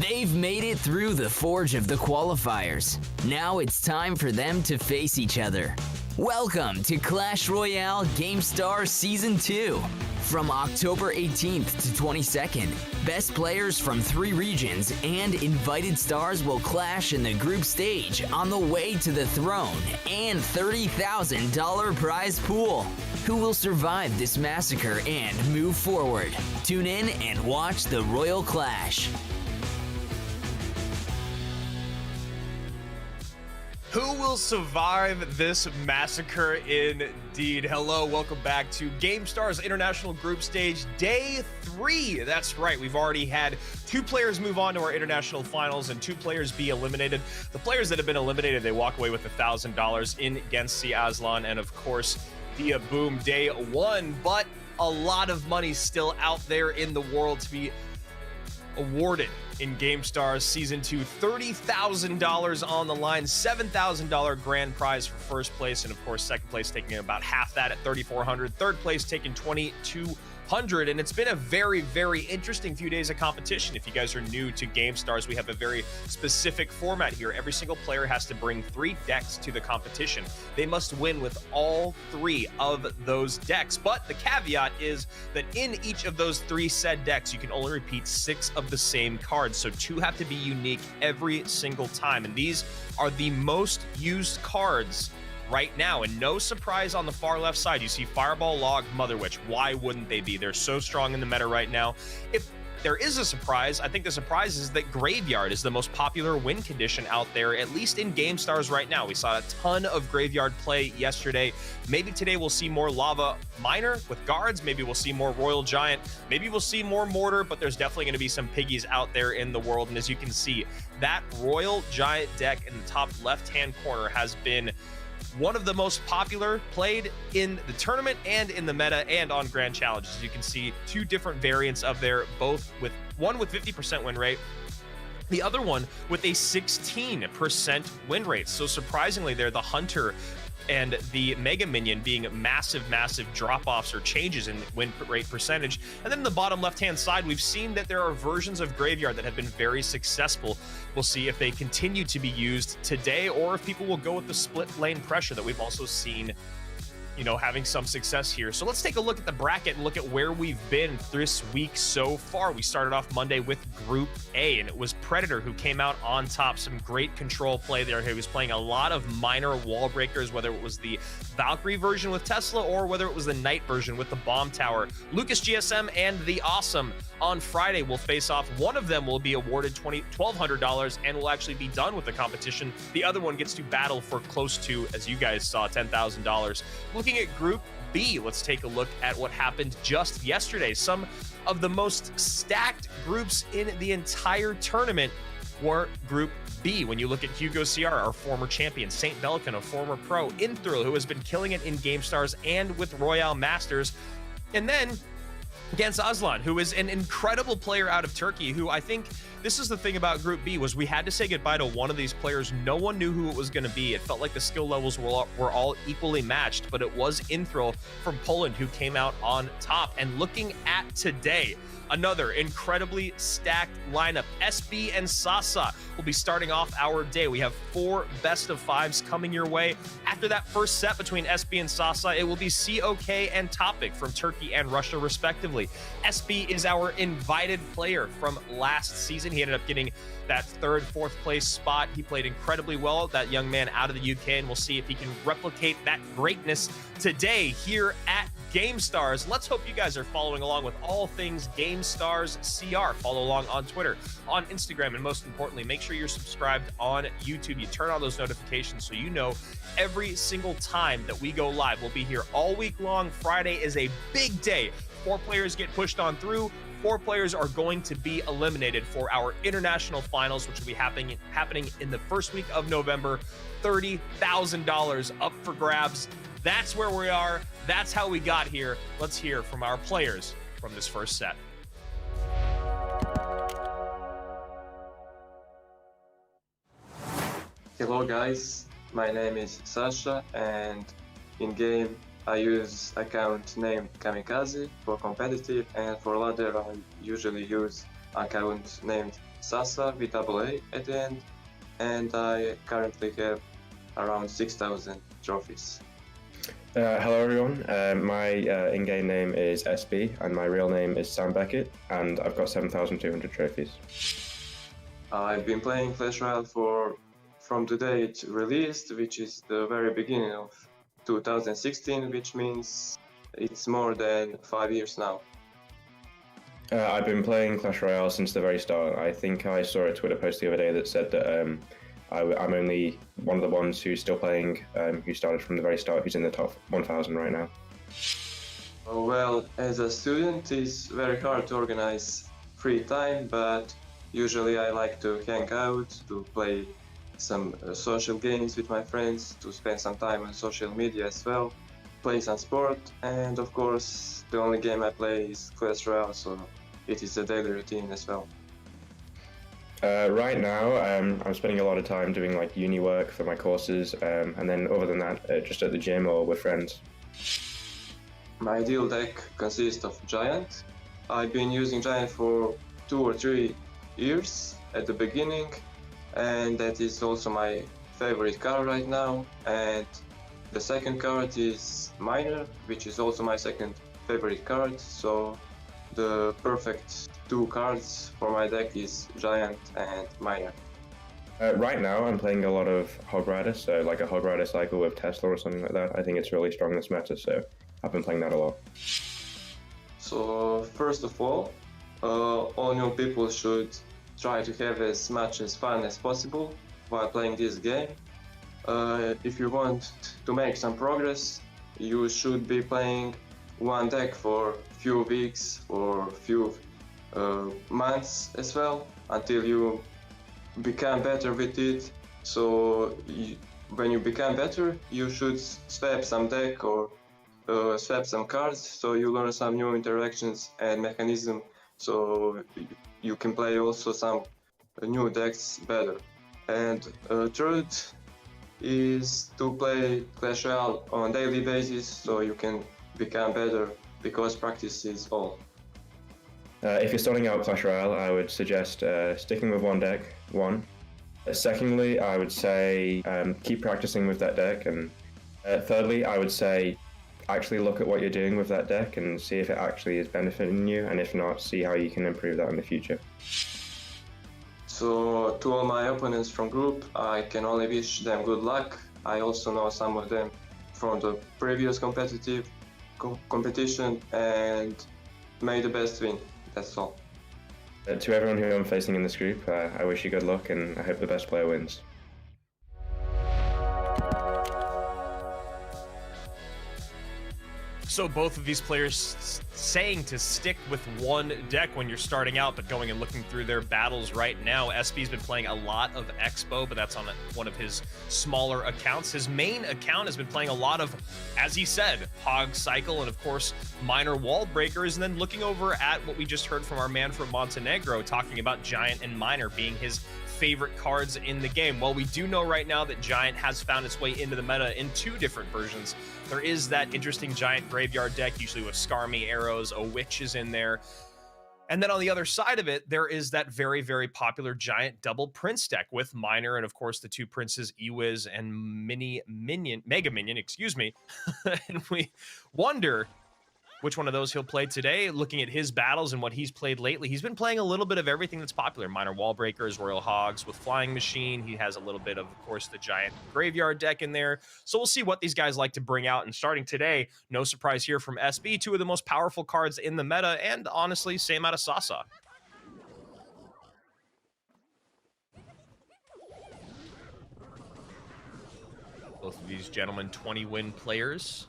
They've made it through the forge of the qualifiers. Now it's time for them to face each other. Welcome to Clash Royale Gamestars Season 2. From October 18th to 22nd, best players from 3 regions and invited stars will clash in the group stage on the way to the throne and $30,000 prize pool. Who will survive this massacre and move forward? Tune in and watch the Royal Clash. Who will survive this massacre indeed? Hello, welcome back to Gamestars International Group Stage Day 3. That's right, we've already had 2 players move on to our international finals and 2 players be eliminated. The players that have been eliminated, they walk away with $1,000 in Gensi Aslan and of course via Boom Day 1, but a lot of money still out there in the world to be awarded in Gamestars Season 2. $30,000 on the line, $7,000 grand prize for first place, and of course second place taking about half that at $3,400, third place taking $2,200. And it's been a very, very interesting few days of competition. If you guys are new to Gamestars, we have a very specific format here. Every single player has to bring 3 decks to the competition. They must win with all 3 of those decks. But the caveat is that in each of those 3 said decks, you can only repeat 6 of the same cards. So 2 have to be unique every single time. And these are the most used cards right now, and no surprise on the far left side, you see Fireball, Log, Mother Witch. Why wouldn't they be? They're so strong in the meta right now. If there is a surprise, I think the surprise is that Graveyard is the most popular win condition out there, at least in Gamestars right now. We saw a ton of Graveyard play yesterday. Maybe today we'll see more Lava Miner with guards. Maybe we'll see more Royal Giant. Maybe we'll see more Mortar, but there's definitely going to be some piggies out there in the world. And as you can see, that Royal Giant deck in the top left-hand corner has been one of the most popular played in the tournament and in the meta and on Grand Challenges. You can see 2 different variants of there, both with one with 50% win rate, the other one with a 16% win rate. So surprisingly there, the Hunter and the Mega Minion being massive drop-offs or changes in win rate percentage. And then in the bottom left-hand side, we've seen that there are versions of Graveyard that have been very successful. We'll see if they continue to be used today or if people will go with the split lane pressure that we've also seen, you know, having some success here. So let's take a look at the bracket and look at where we've been this week so far. We started off Monday with Group A, and it was Predator who came out on top. Some great control play there. He was playing a lot of minor wall breakers, whether it was the Valkyrie version with Tesla or whether it was the Knight version with the Bomb Tower. Lucas GSM and the Awesome on Friday will face off. One of them will be awarded $1,200 and will actually be done with the competition. The other one gets to battle for close to, as you guys saw, $10,000. Looking at Group B, let's take a look at what happened just yesterday. Some of the most stacked groups in the entire tournament were Group B. When you look at Hugo CR, our former champion, Saint Belkin, a former pro, Inthril, who has been killing it in Gamestars and with Royale Masters, and then against Aslan, who is an incredible player out of Turkey, who I think this is the thing about Group B, was we had to say goodbye to one of these players. No one knew who it was going to be. It felt like the skill levels were all equally matched, but it was Inthril from Poland who came out on top. And looking at today, another incredibly stacked lineup. SB and Sasa will be starting off our day. We have 4 best of 5s coming your way. After that first set between SB and Sasa, it will be COK and Topic from Turkey and Russia, respectively. SB is our invited player from last season. He ended up getting that 3rd, 4th place spot. He played incredibly well, that young man out of the UK, and we'll see if he can replicate that greatness today here at Gamestars. Let's hope you guys are following along with all things Gamestars CR. Follow along on Twitter, on Instagram, and most importantly, make sure you're subscribed on YouTube. You turn on those notifications so you know every single time that we go live. We'll be here all week long. Friday is a big day. 4 players get pushed on through. 4 players are going to be eliminated for our international finals, which will be happening in the first week of November. $30,000 up for grabs. That's where we are. That's how we got here. Let's hear from our players from this first set. Hello guys, my name is Sasha, and in game I use account named Kamikaze for competitive, and for ladder I usually use account named Sasa with double A at the end, and I currently have around 6,000 trophies. Hello everyone, my in-game name is SB and my real name is Sam Beckett, and I've got 7,200 trophies. I've been playing Clash Royale from the day it released, which is the very beginning of 2016, which means it's more than 5 years now. I've been playing Clash Royale since the very start. I think I saw a Twitter post the other day that said that I'm only one of the ones who's still playing, who started from the very start, who's in the top 1,000 right now. Well, as a student, it's very hard to organize free time, but usually I like to hang out, to play some social games with my friends, to spend some time on social media as well, play some sport, and of course the only game I play is Clash Royale, so it is a daily routine as well. Right now, I'm spending a lot of time doing like uni work for my courses, and then other than that, just at the gym or with friends. My ideal deck consists of Giant. I've been using Giant for 2 or 3 years at the beginning, and that is also my favorite card right now. And the second card is Miner, which is also my second favorite card, so the perfect 2 cards for my deck is Giant and Miner. Right now, I'm playing a lot of Hog Rider, so like a Hog Rider cycle with Tesla or something like that. I think it's really strong this meta, so I've been playing that a lot. So first of all new people should try to have as much as fun as possible while playing this game. If you want to make some progress, you should be playing one deck for few weeks or few months as well until you become better with it. So when you become better, you should swap some deck or swap some cards, so you learn some new interactions and mechanism, so you can play also some new decks better. And third is to play Clash Royale on a daily basis, so you can become better, because practice is all. If you're starting out Clash Royale, I would suggest sticking with one deck, one. Secondly, I would say keep practicing with that deck, and thirdly, I would say actually look at what you're doing with that deck and see if it actually is benefiting you, and if not, see how you can improve that in the future. So to all my opponents from group, I can only wish them good luck. I also know some of them from the previous competition, and may the best win. That's all. To everyone who I'm facing in this group, I wish you good luck, and I hope the best player wins. So both of these players saying to stick with one deck when you're starting out, but going and looking through their battles right now. SB's been playing a lot of Expo, but that's on one of his smaller accounts. His main account has been playing a lot of, as he said, Hog Cycle and of course Minor Wall Breakers, and then looking over at what we just heard from our man from Montenegro talking about Giant and Miner being his favorite cards in the game. Well, we do know right now that Giant has found its way into the meta in 2 different versions. There is that interesting Giant graveyard deck, usually with Skarmy arrows, a witch is in there. And then on the other side of it, there is that very, very popular Giant double Prince deck with Miner and of course the 2 princes, Ewiz and Mega Minion, excuse me. And we wonder which one of those he'll play today. Looking at his battles and what he's played lately, he's been playing a little bit of everything that's popular. Minor Wall Breakers, Royal Hogs with Flying Machine. He has a little bit of course, the Giant Graveyard deck in there. So we'll see what these guys like to bring out. And starting today, no surprise here from SB, 2 of the most powerful cards in the meta, and honestly, same out of Sasa. Both of these gentlemen 20-win players.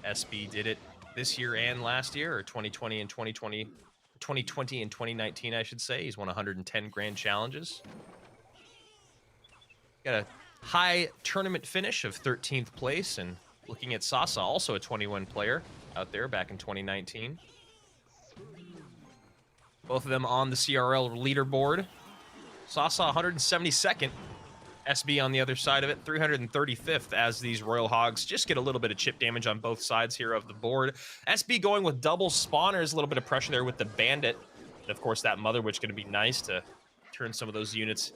SB did it this year and last year, or 2020 and 2019, I should say. He's won 110 grand challenges. Got a high tournament finish of 13th place, and looking at Sasa, also a 21 player out there back in 2019. Both of them on the CRL leaderboard. Sasa 172nd. SB on the other side of it, 335th, as these Royal Hogs just get a little bit of chip damage on both sides here of the board. SB going with double spawners, a little bit of pressure there with the Bandit. And of course, that Mother Witch going to be nice to turn some of those units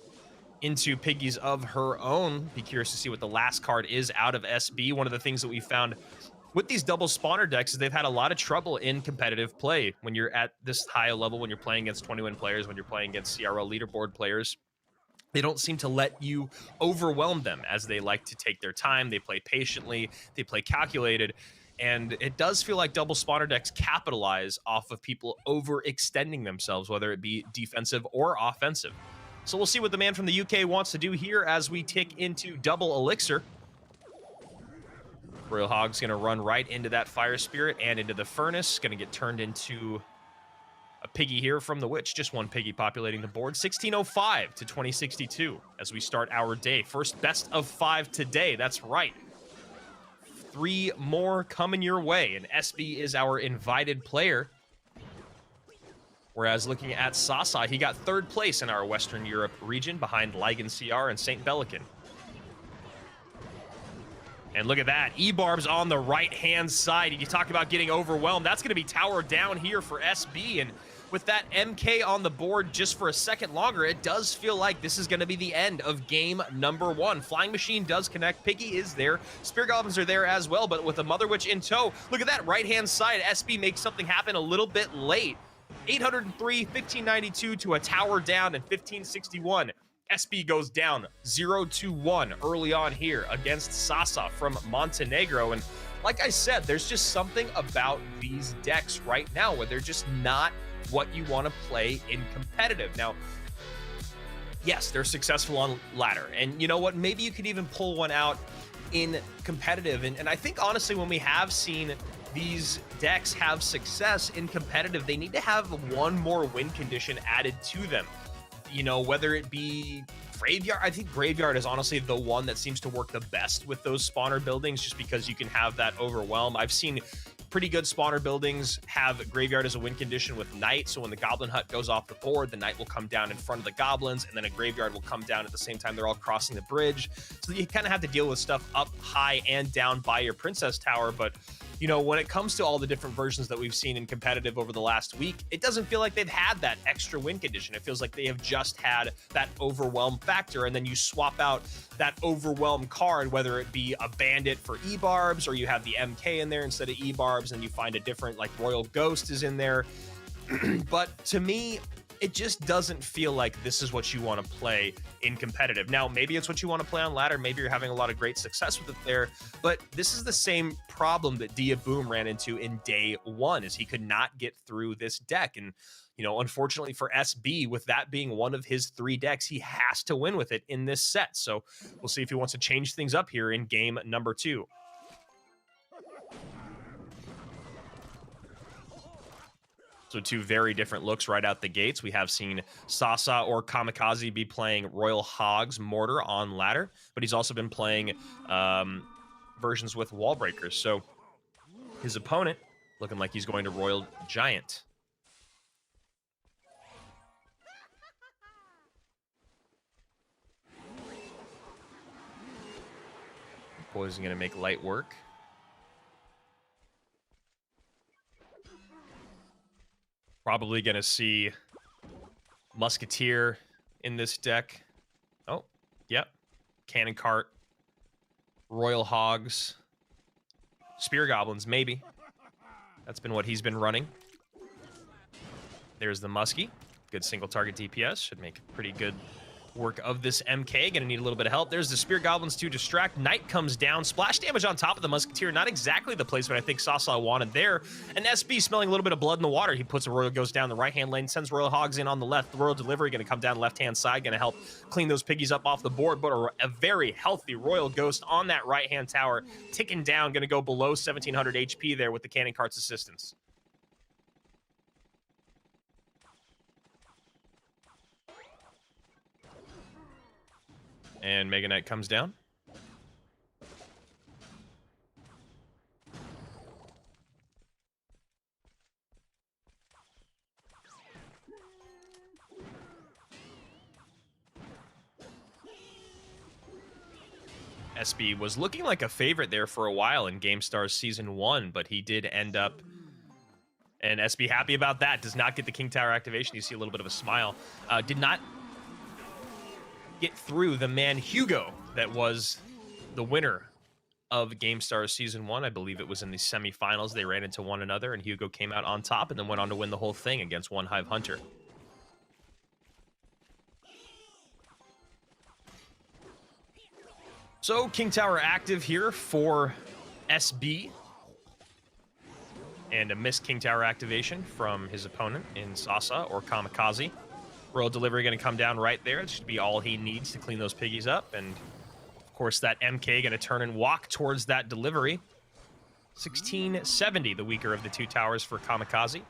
into piggies of her own. Be curious to see what the last card is out of SB. One of the things that we found with these double spawner decks is they've had a lot of trouble in competitive play when you're at this high level, when you're playing against 21 players, when you're playing against CRL leaderboard players. They don't seem to let you overwhelm them, as they like to take their time. They play patiently, they play calculated, and it does feel like double spawner decks capitalize off of people overextending themselves, whether it be defensive or offensive. So we'll see what the man from the UK wants to do here as we tick into double elixir. Royal Hog's going to run right into that Fire Spirit and into the Furnace. Going to get turned into a piggy here from the Witch. Just one piggy populating the board. 1605 to 2062 as we start our day. First best of 5 today. That's right. 3 more coming your way. And SB is our invited player. Whereas looking at Sasa, he got 3rd place in our Western Europe region behind Ligan CR and St. Belican. And look at that, E-Barb's on the right-hand side. You talk about getting overwhelmed. That's going to be towered down here for SB. And with that MK on the board just for a second longer, it does feel like this is going to be the end of game number 1. Flying Machine does connect. Piggy is there. Spear Goblins are there as well, but with a Mother Witch in tow. Look at that right-hand side. SB makes something happen a little bit late. 803, 1592 to a tower down, and 1561. SB goes down 0-1 early on here against Sasa from Montenegro. And like I said, there's just something about these decks right now where they're just not what you want to play in competitive. Now, yes, they're successful on ladder. And you know what? Maybe you could even pull one out in competitive. And I think, honestly, when we have seen these decks have success in competitive, they need to have one more win condition added to them. You know, whether it be Graveyard. I think Graveyard is honestly the one that seems to work the best with those spawner buildings, just because you can have that overwhelm. I've seen pretty good spawner buildings have Graveyard as a win condition with Knight, so when the Goblin Hut goes off the board, the Knight will come down in front of the Goblins, and then a Graveyard will come down at the same time they're all crossing the bridge. So you kind of have to deal with stuff up high and down by your Princess Tower, but you know, when it comes to all the different versions that we've seen in competitive over the last week, it doesn't feel like they've had that extra win condition. It feels like they have just had that overwhelm factor, and then you swap out that overwhelm card, whether it be a Bandit for E-Barbs, or you have the MK in there instead of E-Barbs, and you find a different, like Royal Ghost is in there. But to me, it just doesn't feel like this is what you want to play in competitive. Now, maybe it's what you want to play on ladder. Maybe you're having a lot of great success with it there. But this is the same problem that Dia Boom ran into in day 1, is he could not get through this deck. And, you know, unfortunately for SB, with that being one of his 3 decks, he has to win with it in this set. So we'll see if he wants to change things up here in game number 2. So 2 very different looks right out the gates. We have seen Sasa or Kamikaze be playing Royal Hog's Mortar on ladder, but he's also been playing versions with Wall Breakers. So his opponent looking like he's going to Royal Giant. Poison going to make light work. Probably going to see Musketeer in this deck. Oh, yep. Cannon Cart. Royal Hogs. Spear Goblins, maybe. That's been what he's been running. There's the Muskie. Good single target DPS. Should make pretty good work of this MK. Gonna need a little bit of help. There's the Spear Goblins to distract. Knight comes down. Splash damage on top of the Musketeer. Not exactly the placement I think Sasa wanted there. And SB smelling a little bit of blood in the water. He puts a Royal Ghost down the right-hand lane, sends Royal Hogs in on the left. The Royal Delivery gonna come down left-hand side, gonna help clean those piggies up off the board, but a very healthy Royal Ghost on that right-hand tower, ticking down, gonna go below 1700 HP there with the Cannon Cart's assistance. And Mega Knight comes down. SB was looking like a favorite there for a while in Gamestars Season 1, but he did end up... And SB happy about that. Does not get the King Tower activation. You see a little bit of a smile. Did not get through the man Hugo that was the winner of GameStars Season 1. I believe it was in the semifinals. They ran into one another, and Hugo came out on top and then went on to win the whole thing against One Hive Hunter. So, King Tower active here for SB. And a missed King Tower activation from his opponent in Sasa or Kamikaze. Royal Delivery going to come down right there. It should be all he needs to clean those piggies up. And, of course, that MK going to turn and walk towards that delivery. 1670, the weaker of the two towers for Kamikaze.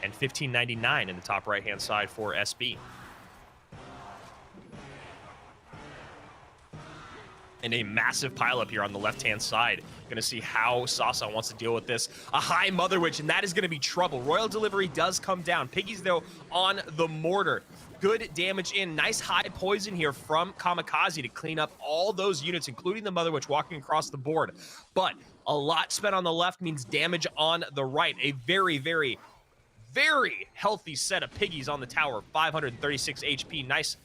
And 1599 in the top right-hand side for SB. And a massive pileup here on the left-hand side. Going to see how Sasa wants to deal with this. A high Mother Witch, and that is going to be trouble. Royal Delivery does come down. Piggies, though, on the mortar. Good damage in. Nice high poison here from Kamikaze to clean up all those units, including the Mother Witch walking across the board. But a lot spent on the left means damage on the right. A very, very, very healthy set of piggies on the tower. 536 HP. Nice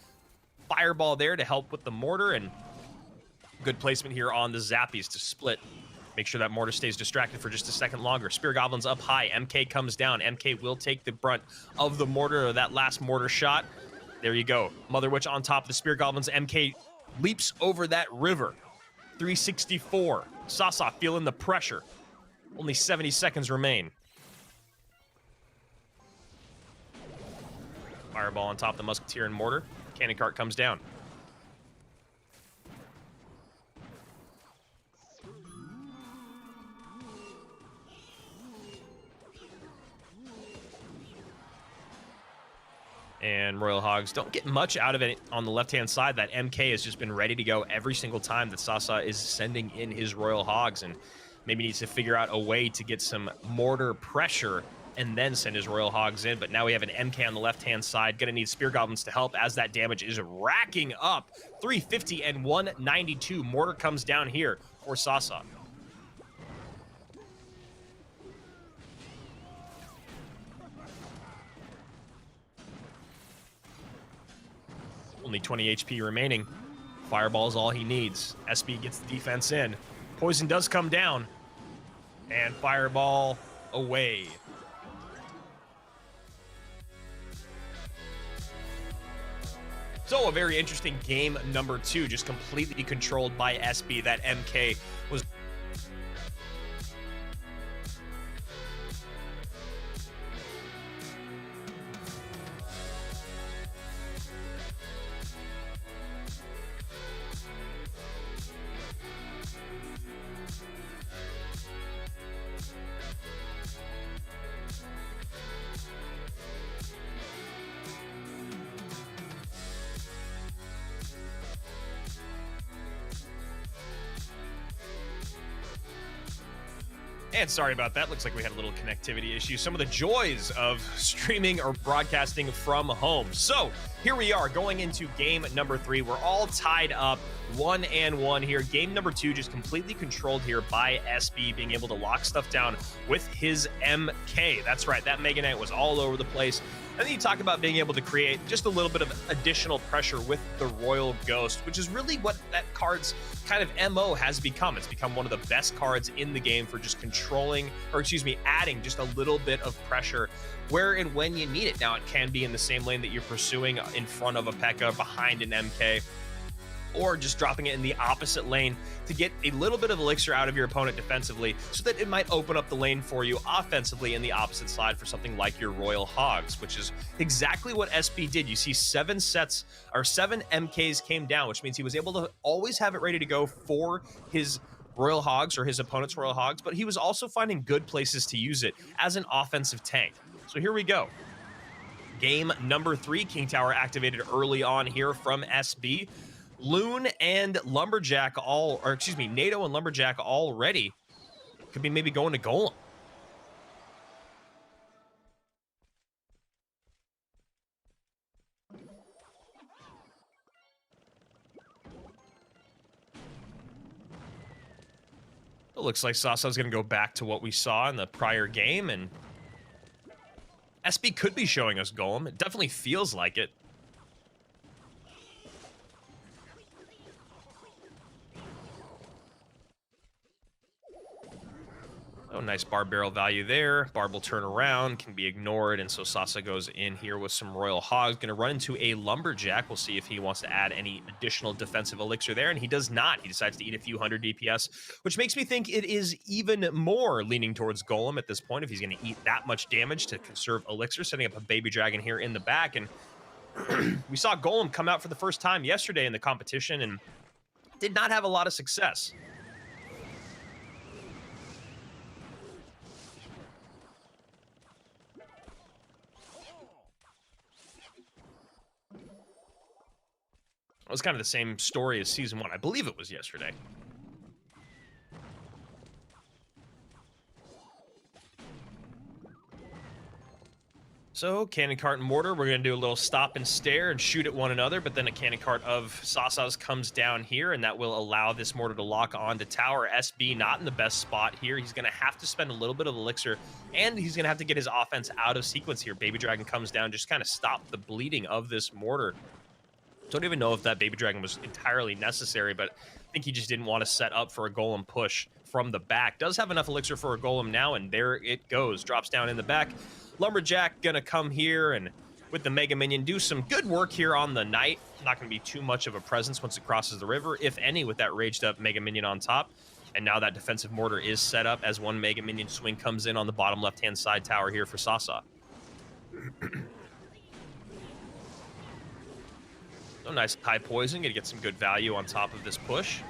fireball there to help with the mortar, and good placement here on the Zappies to split. Make sure that mortar stays distracted for just a second longer. Spear Goblins up high. MK comes down. MK will take the brunt of the mortar, or that last mortar shot. There you go. Mother Witch on top of the Spear Goblins. MK leaps over that river. 364. Sasa feeling the pressure. Only 70 seconds remain. Fireball on top of the Musketeer and mortar. Cannon cart comes down. And Royal Hogs don't get much out of it on the left-hand side. That MK has just been ready to go every single time that Sasa is sending in his Royal Hogs, and maybe needs to figure out a way to get some mortar pressure and then send his Royal Hogs in. But now we have an MK on the left-hand side. Gonna need Spear Goblins to help as that damage is racking up. 350 and 192. Mortar comes down here for Sasa. Only 20 HP remaining. Fireball is all he needs. SB gets the defense in. Poison does come down. And Fireball away. So a very interesting game number 2, just completely controlled by SB. That MK was... And sorry about that. Looks like we had a little connectivity issue. Some of the joys of streaming or broadcasting from home. So here we are going into game number 3. We're all tied up 1-1 here. Game number 2 just completely controlled here by SB, being able to lock stuff down with his MK. That's right. That Mega Knight was all over the place. And then you talk about being able to create just a little bit of additional pressure with the Royal Ghost, which is really what that card's kind of MO has become. It's become one of the best cards in the game for just controlling, or excuse me, adding just a little bit of pressure where and when you need it. Now, it can be in the same lane that you're pursuing, in front of a P.E.K.K.A, behind an MK, or just dropping it in the opposite lane to get a little bit of elixir out of your opponent defensively, so that it might open up the lane for you offensively in the opposite side for something like your Royal Hogs, which is exactly what SB did. You see 7 sets, or 7 MKs came down, which means he was able to always have it ready to go for his Royal Hogs or his opponent's Royal Hogs, but he was also finding good places to use it as an offensive tank. So here we go. Game number 3, King Tower activated early on here from SB. Loon and Lumberjack all, or excuse me, NATO and Lumberjack all ready. Could be maybe going to Golem. It looks like Sasa's going to go back to what we saw in the prior game, and SB could be showing us Golem. It definitely feels like it. Nice bar barrel value there. Barb will turn around, can be ignored, and so Sasa goes in here with some Royal Hogs. Going to run into a Lumberjack. We'll see if he wants to add any additional defensive elixir there, and he does not. He decides to eat a few hundred DPS, which makes me think it is even more leaning towards Golem at this point if he's going to eat that much damage to conserve elixir, setting up a Baby Dragon here in the back. And we saw Golem come out for the first time yesterday in the competition and did not have a lot of success. It was kind of the same story as Season 1. I believe it was yesterday. So, Cannon Cart and Mortar, we're going to do a little stop and stare and shoot at one another, but then a Cannon Cart of Sasa's comes down here, and that will allow this Mortar to lock onto tower. SB not in the best spot here. He's going to have to spend a little bit of elixir, and he's going to have to get his offense out of sequence here. Baby Dragon comes down, just kind of stop the bleeding of this Mortar. Don't even know if that Baby Dragon was entirely necessary, but I think he just didn't want to set up for a Golem push from the back. Does have enough elixir for a Golem now, and there it goes. Drops down in the back. Lumberjack gonna come here and with the Mega Minion do some good work here on the Knight. Not gonna be too much of a presence once it crosses the river, if any, with that raged up Mega Minion on top. And now that defensive Mortar is set up as one Mega Minion swing comes in on the bottom left-hand side tower here for Sasa. So nice high poison, gonna get some good value on top of this push.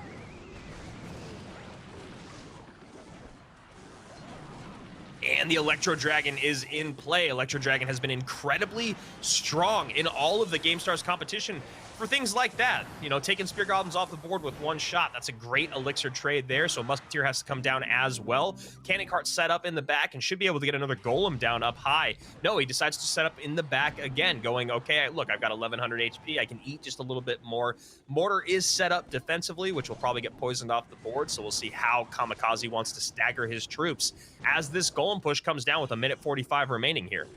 And the Electro Dragon is in play. Electro Dragon has been incredibly strong in all of the GameStars competition for things like that. You know, taking Spear Goblins off the board with one shot. That's a great elixir trade there, so Musketeer has to come down as well. Cannon Cart set up in the back and should be able to get another Golem down up high. No, he decides to set up in the back again, going, okay, look, I've got 1100 HP. I can eat just a little bit more. Mortar is set up defensively, which will probably get poisoned off the board, so we'll see how Kamikaze wants to stagger his troops as this Golem push comes down with a minute 45 remaining here.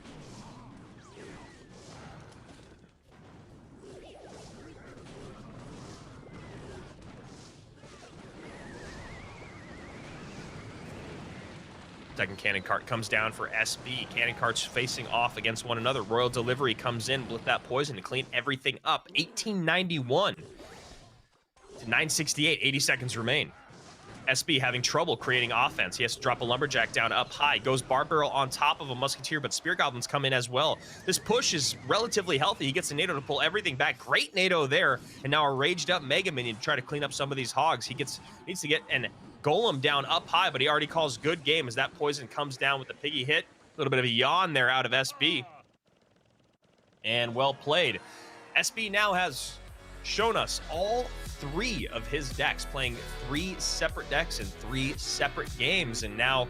Second Cannon Cart comes down for SB. Cannon Carts facing off against one another. Royal Delivery comes in with that poison to clean everything up. 1891 to 968. 80 seconds remain. SB having trouble creating offense. He has to drop a Lumberjack down up high. Goes Bar Barrel on top of a Musketeer, but Spear Goblins come in as well. This push is relatively healthy. He gets a NATO to pull everything back. Great NATO there. And now a raged up Mega Minion to try to clean up some of these hogs. He needs to get an Golem down up high, but he already calls good game as that poison comes down with the piggy hit. A little bit of a yawn there out of SB. And well played. SB now has shown us all three of his decks, playing three separate decks in three separate games. And now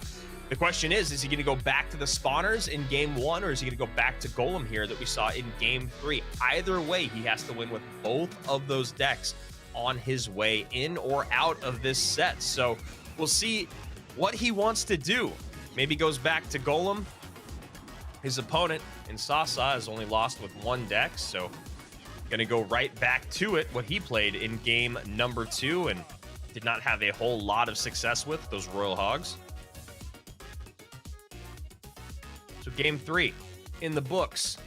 the question is he going to go back to the spawners in game one, or is he going to go back to Golem here that we saw in game three? Either way, he has to win with both of those decks on his way in or out of this set. So we'll see what he wants to do. Maybe goes back to Golem. His opponent in Sasa has only lost with one deck, so gonna go right back to it, what he played in game number 2 and did not have a whole lot of success with, those Royal Hogs. So game 3 in the books.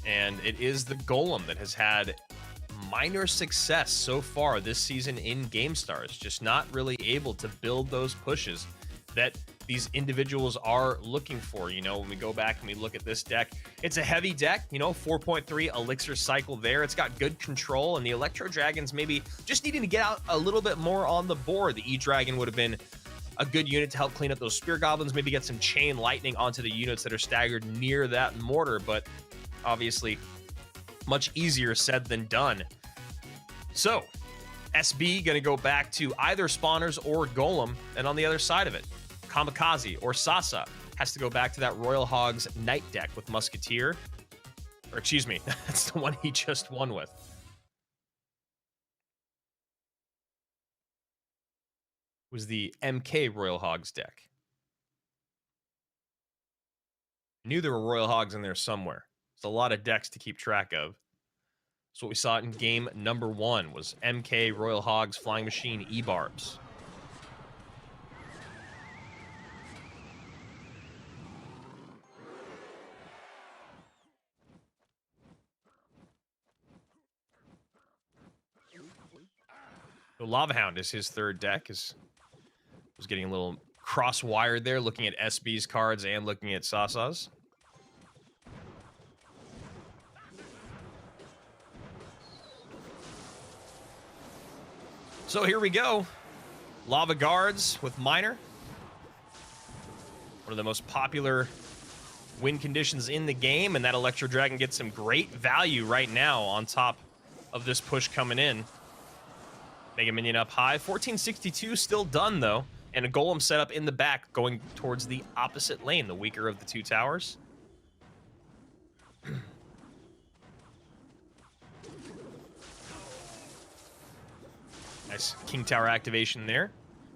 And it is the Golem that has had minor success so far this season in GameStars, just not really able to build those pushes that these individuals are looking for. You know, when we go back and we look at this deck, it's a heavy deck, you know, 4.3 elixir cycle there. It's got good control, and the Electro Dragons maybe just needing to get out a little bit more on the board. The E-Dragon would have been a good unit to help clean up those Spear Goblins, maybe get some Chain Lightning onto the units that are staggered near that Mortar, but obviously much easier said than done. So SB gonna go back to either spawners or Golem, and on the other side of it, Kamikaze or Sasa has to go back to that Royal Hogs Knight deck with Musketeer. Or excuse me, that's the one he just won with. It was the MK Royal Hogs deck. Knew there were Royal Hogs in there somewhere. It's a lot of decks to keep track of. So what we saw in game number 1 was MK Royal Hogs Flying Machine E-Barbs. So Lava Hound is his third deck. Was getting a little cross-wired there, looking at SB's cards and looking at Sasa's. So here we go. Lava Guards with Miner. One of the most popular win conditions in the game, and that Electro Dragon gets some great value right now on top of this push coming in. Mega Minion up high. 1462 still done, though. And a Golem set up in the back going towards the opposite lane, the weaker of the two towers. Nice King Tower activation there,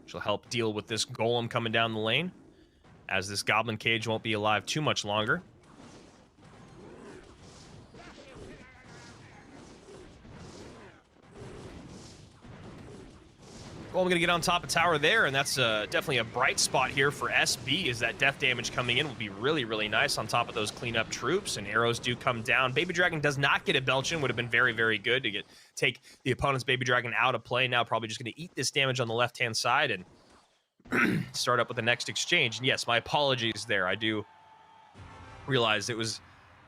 which will help deal with this Golem coming down the lane, as this Goblin Cage won't be alive too much longer. Well, we're going to get on top of tower there, and that's definitely a bright spot here for SB, as that death damage coming in will be really, really nice on top of those cleanup troops, and arrows do come down. Baby Dragon does not get a Belchin, would have been very, very good to take the opponent's Baby Dragon out of play. Now probably just going to eat this damage on the left-hand side and start up with the next exchange. And yes, my apologies there. I do realize it was...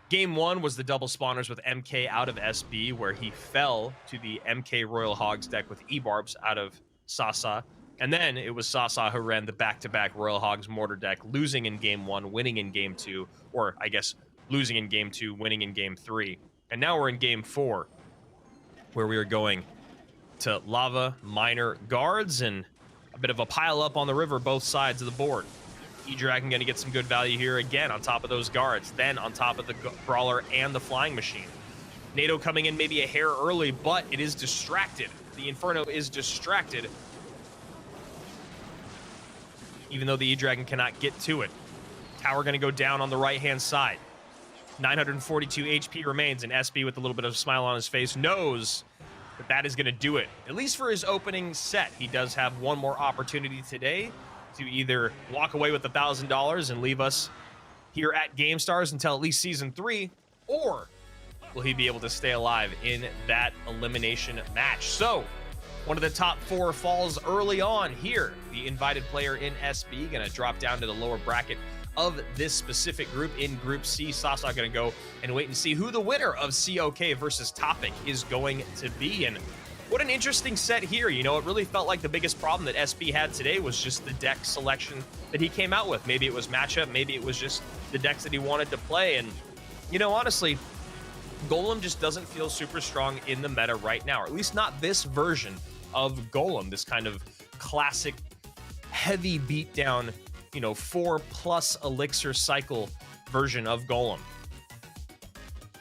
Game 1 was the double spawners with MK out of SB, where he fell to the MK Royal Hogs deck with E-Barbs out of Sasa, and then it was Sasa who ran the back-to-back Royal Hogs Mortar deck, losing in Game 1, winning in Game 2, or I guess losing in Game 2, winning in Game 3. And now we're in Game 4, where we are going to Lava, Miner, Guards, and a bit of a pile-up on the river, both sides of the board. E-Dragon going to get some good value here again on top of those Guards, then on top of the Brawler and the Flying Machine. NATO coming in maybe a hair early, but it is distracted. The Inferno is distracted, even though the E-Dragon cannot get to it. Tower going to go down on the right-hand side. 942 HP remains, and SB, with a little bit of a smile on his face, knows that that is going to do it, at least for his opening set. He does have one more opportunity today to either walk away with $1,000 and leave us here at GameStars until at least Season 3, or will he be able to stay alive in that elimination match? So, one of the top 4 falls early on here. The invited player in SB going to drop down to the lower bracket of this specific group. In Group C, Sasa going to go and wait and see who the winner of COK versus Topic is going to be. And what an interesting set here. You know, it really felt like the biggest problem that SB had today was just the deck selection that he came out with. Maybe it was matchup, maybe it was just the decks that he wanted to play. And, you know, honestly, Golem just doesn't feel super strong in the meta right now, or at least not this version of Golem, this kind of classic heavy beatdown, you know, 4+ elixir cycle version of Golem.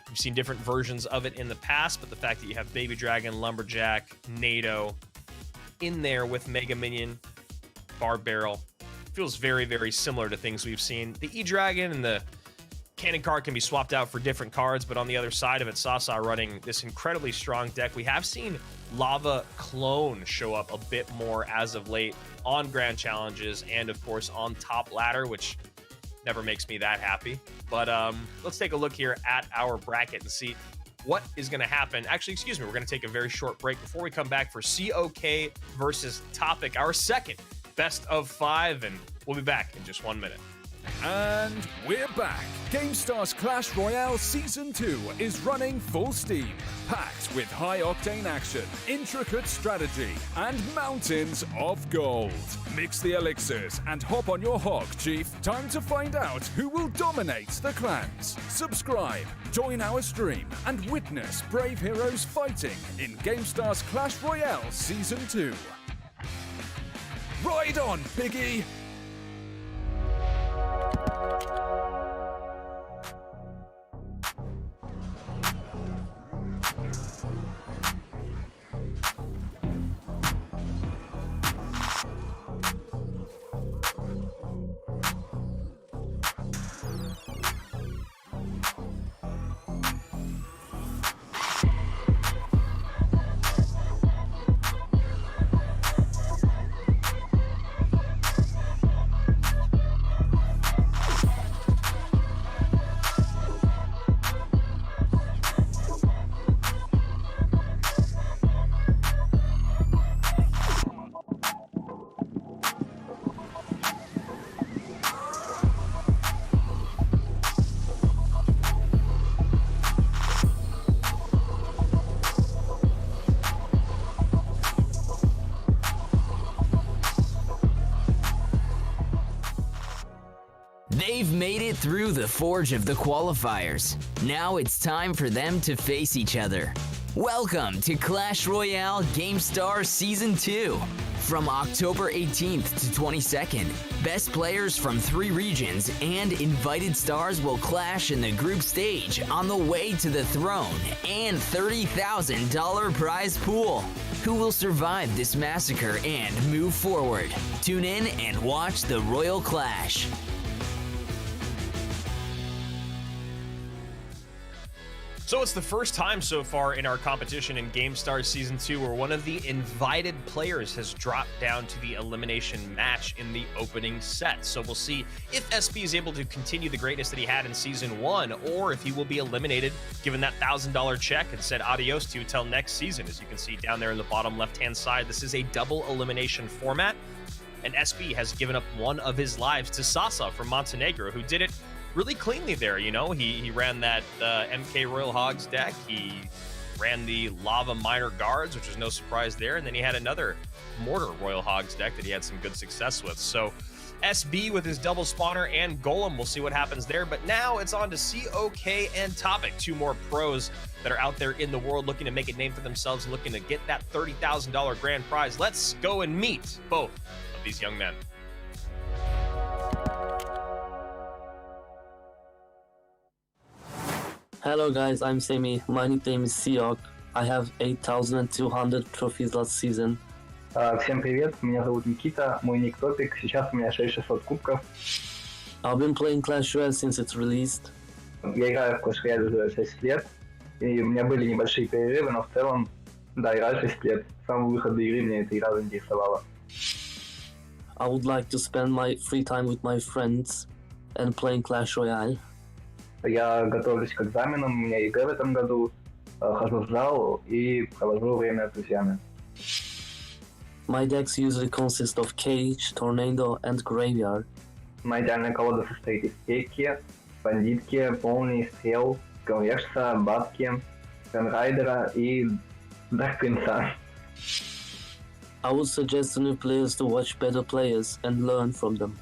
We've seen different versions of it in the past, but the fact that you have Baby Dragon, Lumberjack, NATO in there with Mega Minion, Barb Barrel, feels very, very similar to things we've seen. The E-Dragon and the Cannon card can be swapped out for different cards, but on the other side of it, Sasa running this incredibly strong deck. We have seen Lava Clone show up a bit more as of late on Grand Challenges and, of course, on Top Ladder, which never makes me that happy. But let's take a look here at our bracket and see what is going to happen. Actually, excuse me, we're going to take a very short break before we come back for COK versus Topic, our second best of 5, and we'll be back in just 1 minute. And we're back. GameStars Clash Royale Season 2 is running full steam, packed with high-octane action, intricate strategy, and mountains of gold. Mix the elixirs and hop on your hog, Chief. Time to find out who will dominate the clans. Subscribe, join our stream, and witness brave heroes fighting in GameStars Clash Royale Season 2. Ride on, Biggie! They've made it through the forge of the qualifiers. Now it's time for them to face each other. Welcome to Clash Royale Gamestars Season 2. From October 18th to 22nd, best players from 3 regions and invited stars will clash in the group stage on the way to the throne and $30,000 prize pool. Who will survive this massacre and move forward? Tune in and watch the Royal Clash. So it's the first time so far in our competition in GameStars Season 2 where one of the invited players has dropped down to the elimination match in the opening set. So we'll see if SB is able to continue the greatness that he had in Season 1, or if he will be eliminated, given that $1,000 check, and said adios to you till next season. As you can see down there in the bottom left-hand side, this is a double elimination format, and SB has given up one of his lives to Sasa from Montenegro, who did it really cleanly there. You know, he ran that MK Royal Hogs deck. He ran the Lava Miner Guards, which was no surprise there. And then he had another Mortar Royal Hogs deck that he had some good success with. So SB with his double spawner and Golem, we'll see what happens there. But now it's on to COK and Topic, 2 more pros that are out there in the world looking to make a name for themselves and looking to get that $30,000 grand prize. Let's go and meet both of these young men. Hello guys, I'm Semi. My nickname is Siok. I have 8,200 trophies last season. Всем привет, меня зовут Никита, мой ник Топик, сейчас у меня 6600 кубков. I've been playing Clash Royale since it's released. Я играю в Clash Royale уже 6 лет, и у меня были небольшие перерывы, но в целом, да, играю 6 лет. С самого выхода игры меня это игра заинтересовала. I would like to spend my free time with my friends and playing Clash Royale. Я готовлюсь к экзаменам, у меня ЕГЭ в этом году, хожу в зал и провожу время с друзьями. My decks usually consist of Cage, Tornado and Graveyard. Моя идеальная колода состоит из Кейки, Бандитки, Полный, Стрел, Конверса, Батки, Ганрайдера и Даркпринца. I would suggest to new players to watch better players and learn from them.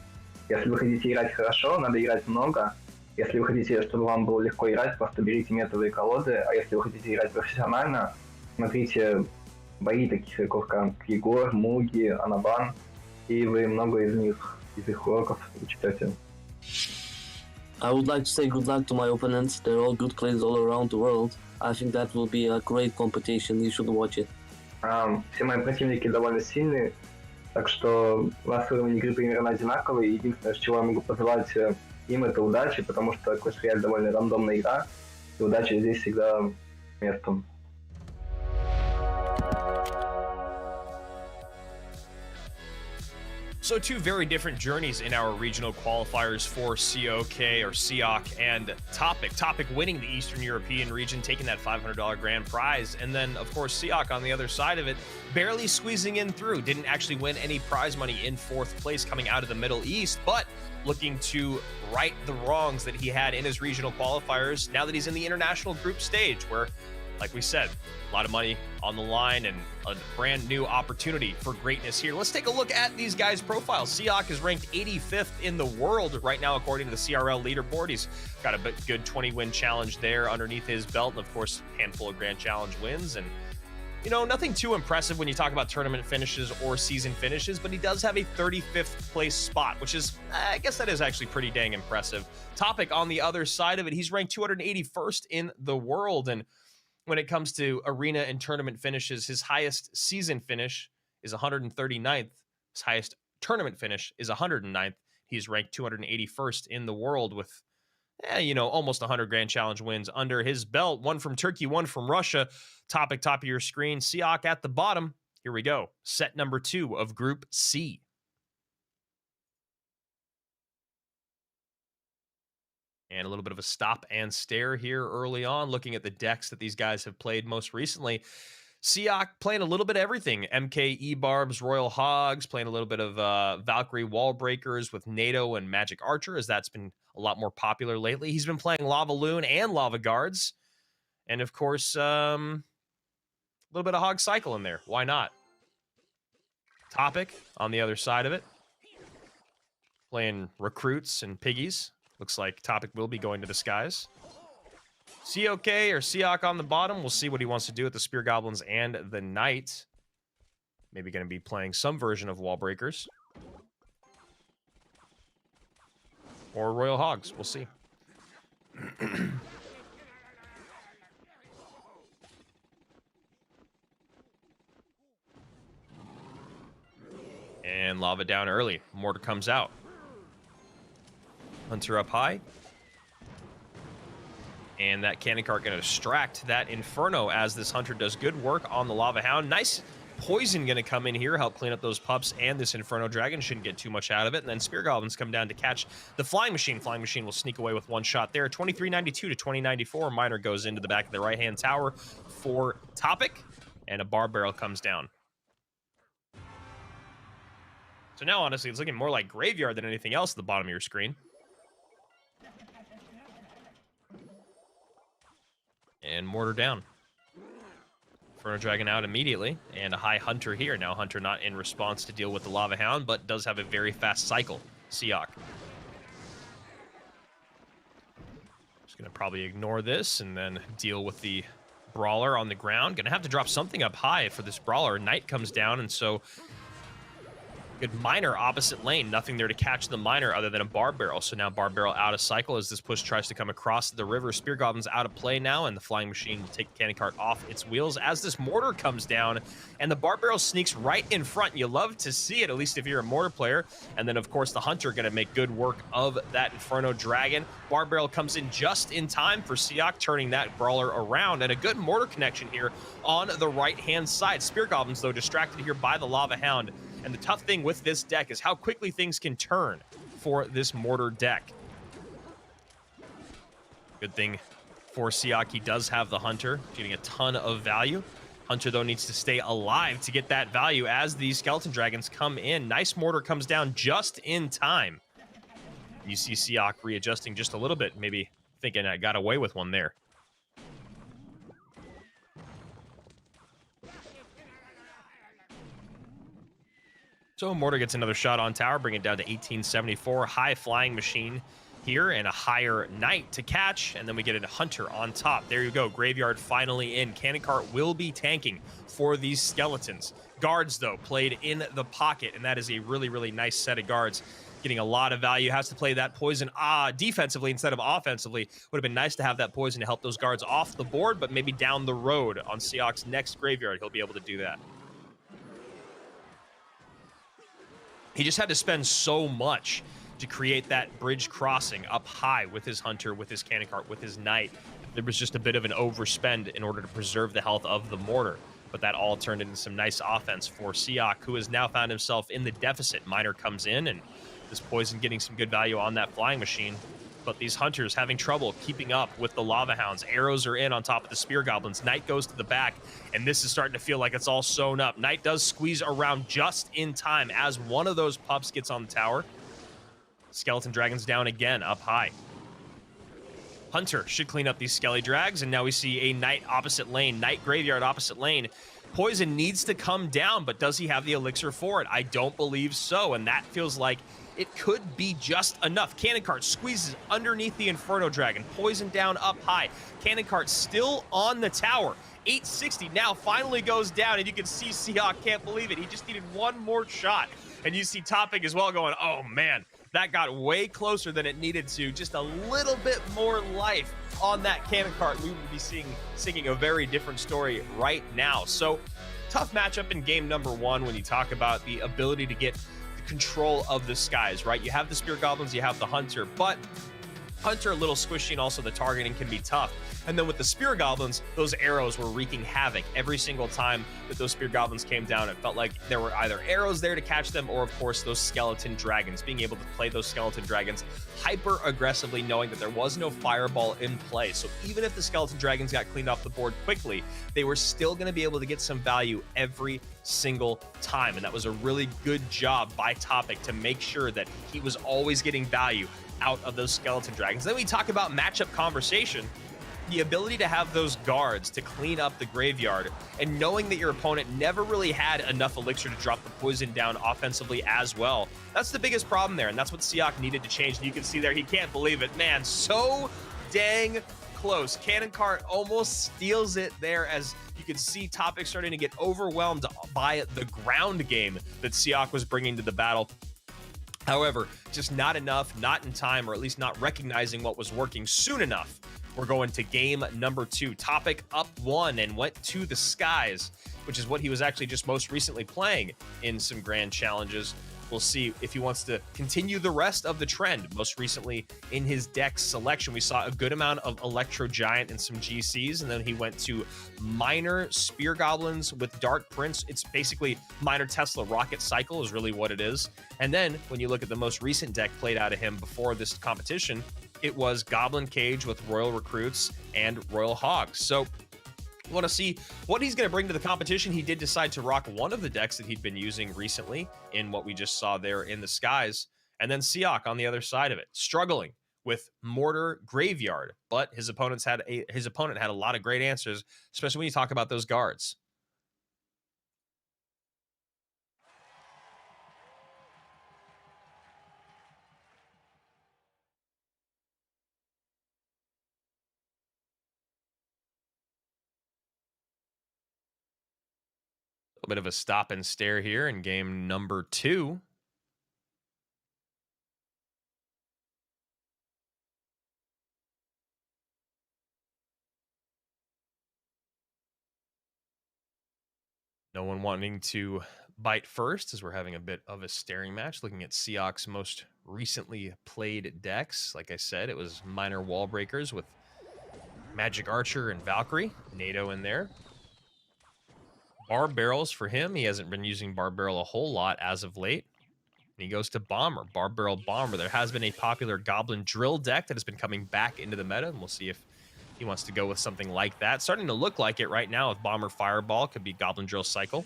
Если вы хотите играть хорошо, надо играть много. Если вы хотите, чтобы вам было легко играть, просто берите метовые колоды, а если вы хотите играть профессионально, смотрите бои таких игроков, как Егор, Муги, Анабан, и вы много из их уроков учтете. I would like to say good luck to my opponents. They're all good players all around the world. I think that will be a great competition. You should watch it. Все мои противники довольно сильные, так что у нас уровень игры примерно одинаковый. Единственное, чего я могу пожелать им, это удачи, потому что Clash Royale довольно рандомная игра, и удача здесь всегда местом. So 2 very different journeys in our regional qualifiers for COK or SIOC and Topic. Topic winning the Eastern European region, taking that $500 grand prize. And then, of course, SIOC on the other side of it, barely squeezing in through. Didn't actually win any prize money in 4th place coming out of the Middle East, but looking to right the wrongs that he had in his regional qualifiers now that he's in the international group stage where, like we said, a lot of money on the line and a brand new opportunity for greatness here. Let's take a look at these guys' profiles. Siok is ranked 85th in the world right now, according to the CRL leaderboard. He's got a good 20-win challenge there underneath his belt, and of course, a handful of Grand Challenge wins. And, you know, nothing too impressive when you talk about tournament finishes or season finishes, but he does have a 35th place spot, which is, I guess that is actually pretty dang impressive. Topic on the other side of it, he's ranked 281st in the world, and when it comes to arena and tournament finishes, his highest season finish is 139th. His highest tournament finish is 109th. He's ranked 281st in the world with, almost 100 Grand Challenge wins under his belt. 1 from Turkey, 1 from Russia. Topic, top of your screen. Siok at the bottom. Here we go. Set number 2 of Group C. And a little bit of a stop and stare here early on, looking at the decks that these guys have played most recently. Siok playing a little bit of everything. MK E-Barbs, Royal Hogs, playing a little bit of Valkyrie Wall Breakers with NATO and Magic Archer, as that's been a lot more popular lately. He's been playing Lava Loon and Lava Guards. And, of course, a little bit of Hog Cycle in there. Why not? Topic on the other side of it. playing recruits and piggies. Looks like Topic will be going to the skies. COK or Siak on the bottom. We'll see what he wants to do with the Spear Goblins and the Knight. Maybe going to be playing some version of Wall Breakers. Or Royal Hogs. We'll see. And Lava down early. Mortar comes out. Hunter up high. And that Cannon Cart going to distract that Inferno as this Hunter does good work on the Lava Hound. Nice Poison going to come in here, help clean up those pups, and this Inferno Dragon shouldn't get too much out of it. And then Spear Goblins come down to catch the Flying Machine. Flying Machine will sneak away with one shot there. 2392 to 2094. Miner goes into the back of the right-hand tower for Topic, and a Bar Barrel comes down. So now, honestly, it's looking more like Graveyard than anything else at the bottom of your screen. And Mortar down. Inferno Dragon out immediately, and a high Hunter here. Now Hunter not in response to deal with the Lava Hound, but does have a very fast cycle. Siak. Just gonna probably ignore this and then deal with the Brawler on the ground. Gonna have to drop something up high for this Brawler. Knight comes down, and so good Miner opposite lane. Nothing there to catch the Miner other than a Bar Barrel. So now Bar Barrel out of cycle as this push tries to come across the river. Spear Goblin's out of play now, and the Flying Machine will take the Cannon Cart off its wheels as this Mortar comes down, and the Bar Barrel sneaks right in front. You love to see it, at least if you're a Mortar player. And then, of course, the Hunter going to make good work of that Inferno Dragon. Bar Barrel comes in just in time for Siak, turning that Brawler around, and a good Mortar connection here on the right-hand side. Spear Goblins, though, distracted here by the Lava Hound. And the tough thing with this deck is how quickly things can turn for this Mortar deck. Good thing for Siak, he does have the Hunter, getting a ton of value. Hunter, though, needs to stay alive to get that value as these Skeleton Dragons come in. Nice Mortar comes down just in time. You see Siak readjusting just a little bit, maybe thinking I got away with one there. So Mortar gets another shot on tower, bring it down to 1874. High Flying Machine here and a higher Knight to catch, and then we get a Hunter on top. There you go, Graveyard finally in. Cannon Cart will be tanking for these Skeletons. Guards, though, played in the pocket, and that is a really, really nice set of guards. Getting a lot of value, has to play that Poison defensively instead of offensively. Would have been nice to have that Poison to help those guards off the board, but maybe down the road on Siak's next Graveyard, he'll be able to do that. He just had to spend so much to create that bridge crossing up high with his Hunter, with his Cannon Cart, with his Knight. There was just a bit of an overspend in order to preserve the health of the Mortar. But that all turned into some nice offense for Siak, who has now found himself in the deficit. Miner comes in, and this Poison getting some good value on that Flying Machine. But these Hunters having trouble keeping up with the Lava Hounds. Arrows are in on top of the Spear Goblins. Knight goes to the back, and this is starting to feel like it's all sewn up. Knight does squeeze around just in time as one of those pups gets on the tower. Skeleton Dragons down again, up high. Hunter should clean up these Skelly Drags, and now we see a Knight opposite lane. Knight Graveyard opposite lane. Poison needs to come down, but does he have the elixir for it? I don't believe so, and that feels like it could be just enough. Cannon Cart squeezes underneath the Inferno Dragon. Poison down up high. Cannon Cart still on the tower. 860 now finally goes down, and you can see Siak can't believe it. He just needed one more shot. And you see Topic as well going, oh man, that got way closer than it needed to. Just a little bit more life on that Cannon Cart. We would be singing a very different story right now. So tough matchup in game number one when you talk about the ability to get control of the skies, right? You have the Spear Goblins, you have the Hunter, but Hunter a little squishy, and also the targeting can be tough. And then with the Spear Goblins, those arrows were wreaking havoc every single time that those Spear Goblins came down. It felt like there were either arrows there to catch them, or of course those Skeleton Dragons. Being able to play those Skeleton Dragons hyper aggressively, knowing that there was no Fireball in play. So even if the Skeleton Dragons got cleaned off the board quickly, they were still going to be able to get some value every single time. And that was a really good job by Topic to make sure that he was always getting value out of those Skeleton Dragons. Then we talk about matchup conversation. the ability to have those guards to clean up the graveyard, and knowing that your opponent never really had enough elixir to drop the poison down offensively as well. That's the biggest problem there, and that's what Siak needed to change. And you can see there, he can't believe it. Man, so dang close. Cannon Cart almost steals it there, as you can see Topic starting to get overwhelmed by the ground game that Siak was bringing to the battle. However, just not enough, not in time, or at least not recognizing what was working soon enough. We're going to game number 2. Topic up 1 and went to the skies, which is what he was actually just most recently playing in some grand challenges. We'll see if he wants to continue the rest of the trend. Most recently in his deck selection, we saw a good amount of Electro Giant and some GCs, and then he went to Minor Spear Goblins with Dark Prince. It's basically Minor Tesla Rocket Cycle is really what it is. And then when you look at the most recent deck played out of him before this competition, it was Goblin Cage with Royal Recruits and Royal Hogs. So you want to see what he's going to bring to the competition. He did decide to rock one of the decks that he'd been using recently in what we just saw there in the skies. And then Siak on the other side of it, struggling with Mortar Graveyard. But his opponent had a lot of great answers, especially when you talk about those guards. A bit of a stop and stare here in game number 2. No one wanting to bite first, as we're having a bit of a staring match, looking at Siak's most recently played decks. Like I said, it was Minor Wall Breakers with Magic Archer and Valkyrie, NATO in there. Bar Barrels for him. He hasn't been using Bar Barrel a whole lot as of late. And he goes to Bomber, Bar Barrel Bomber. There has been a popular Goblin Drill deck that has been coming back into the meta, and we'll see if he wants to go with something like that. Starting to look like it right now with Bomber Fireball. Could be Goblin Drill Cycle.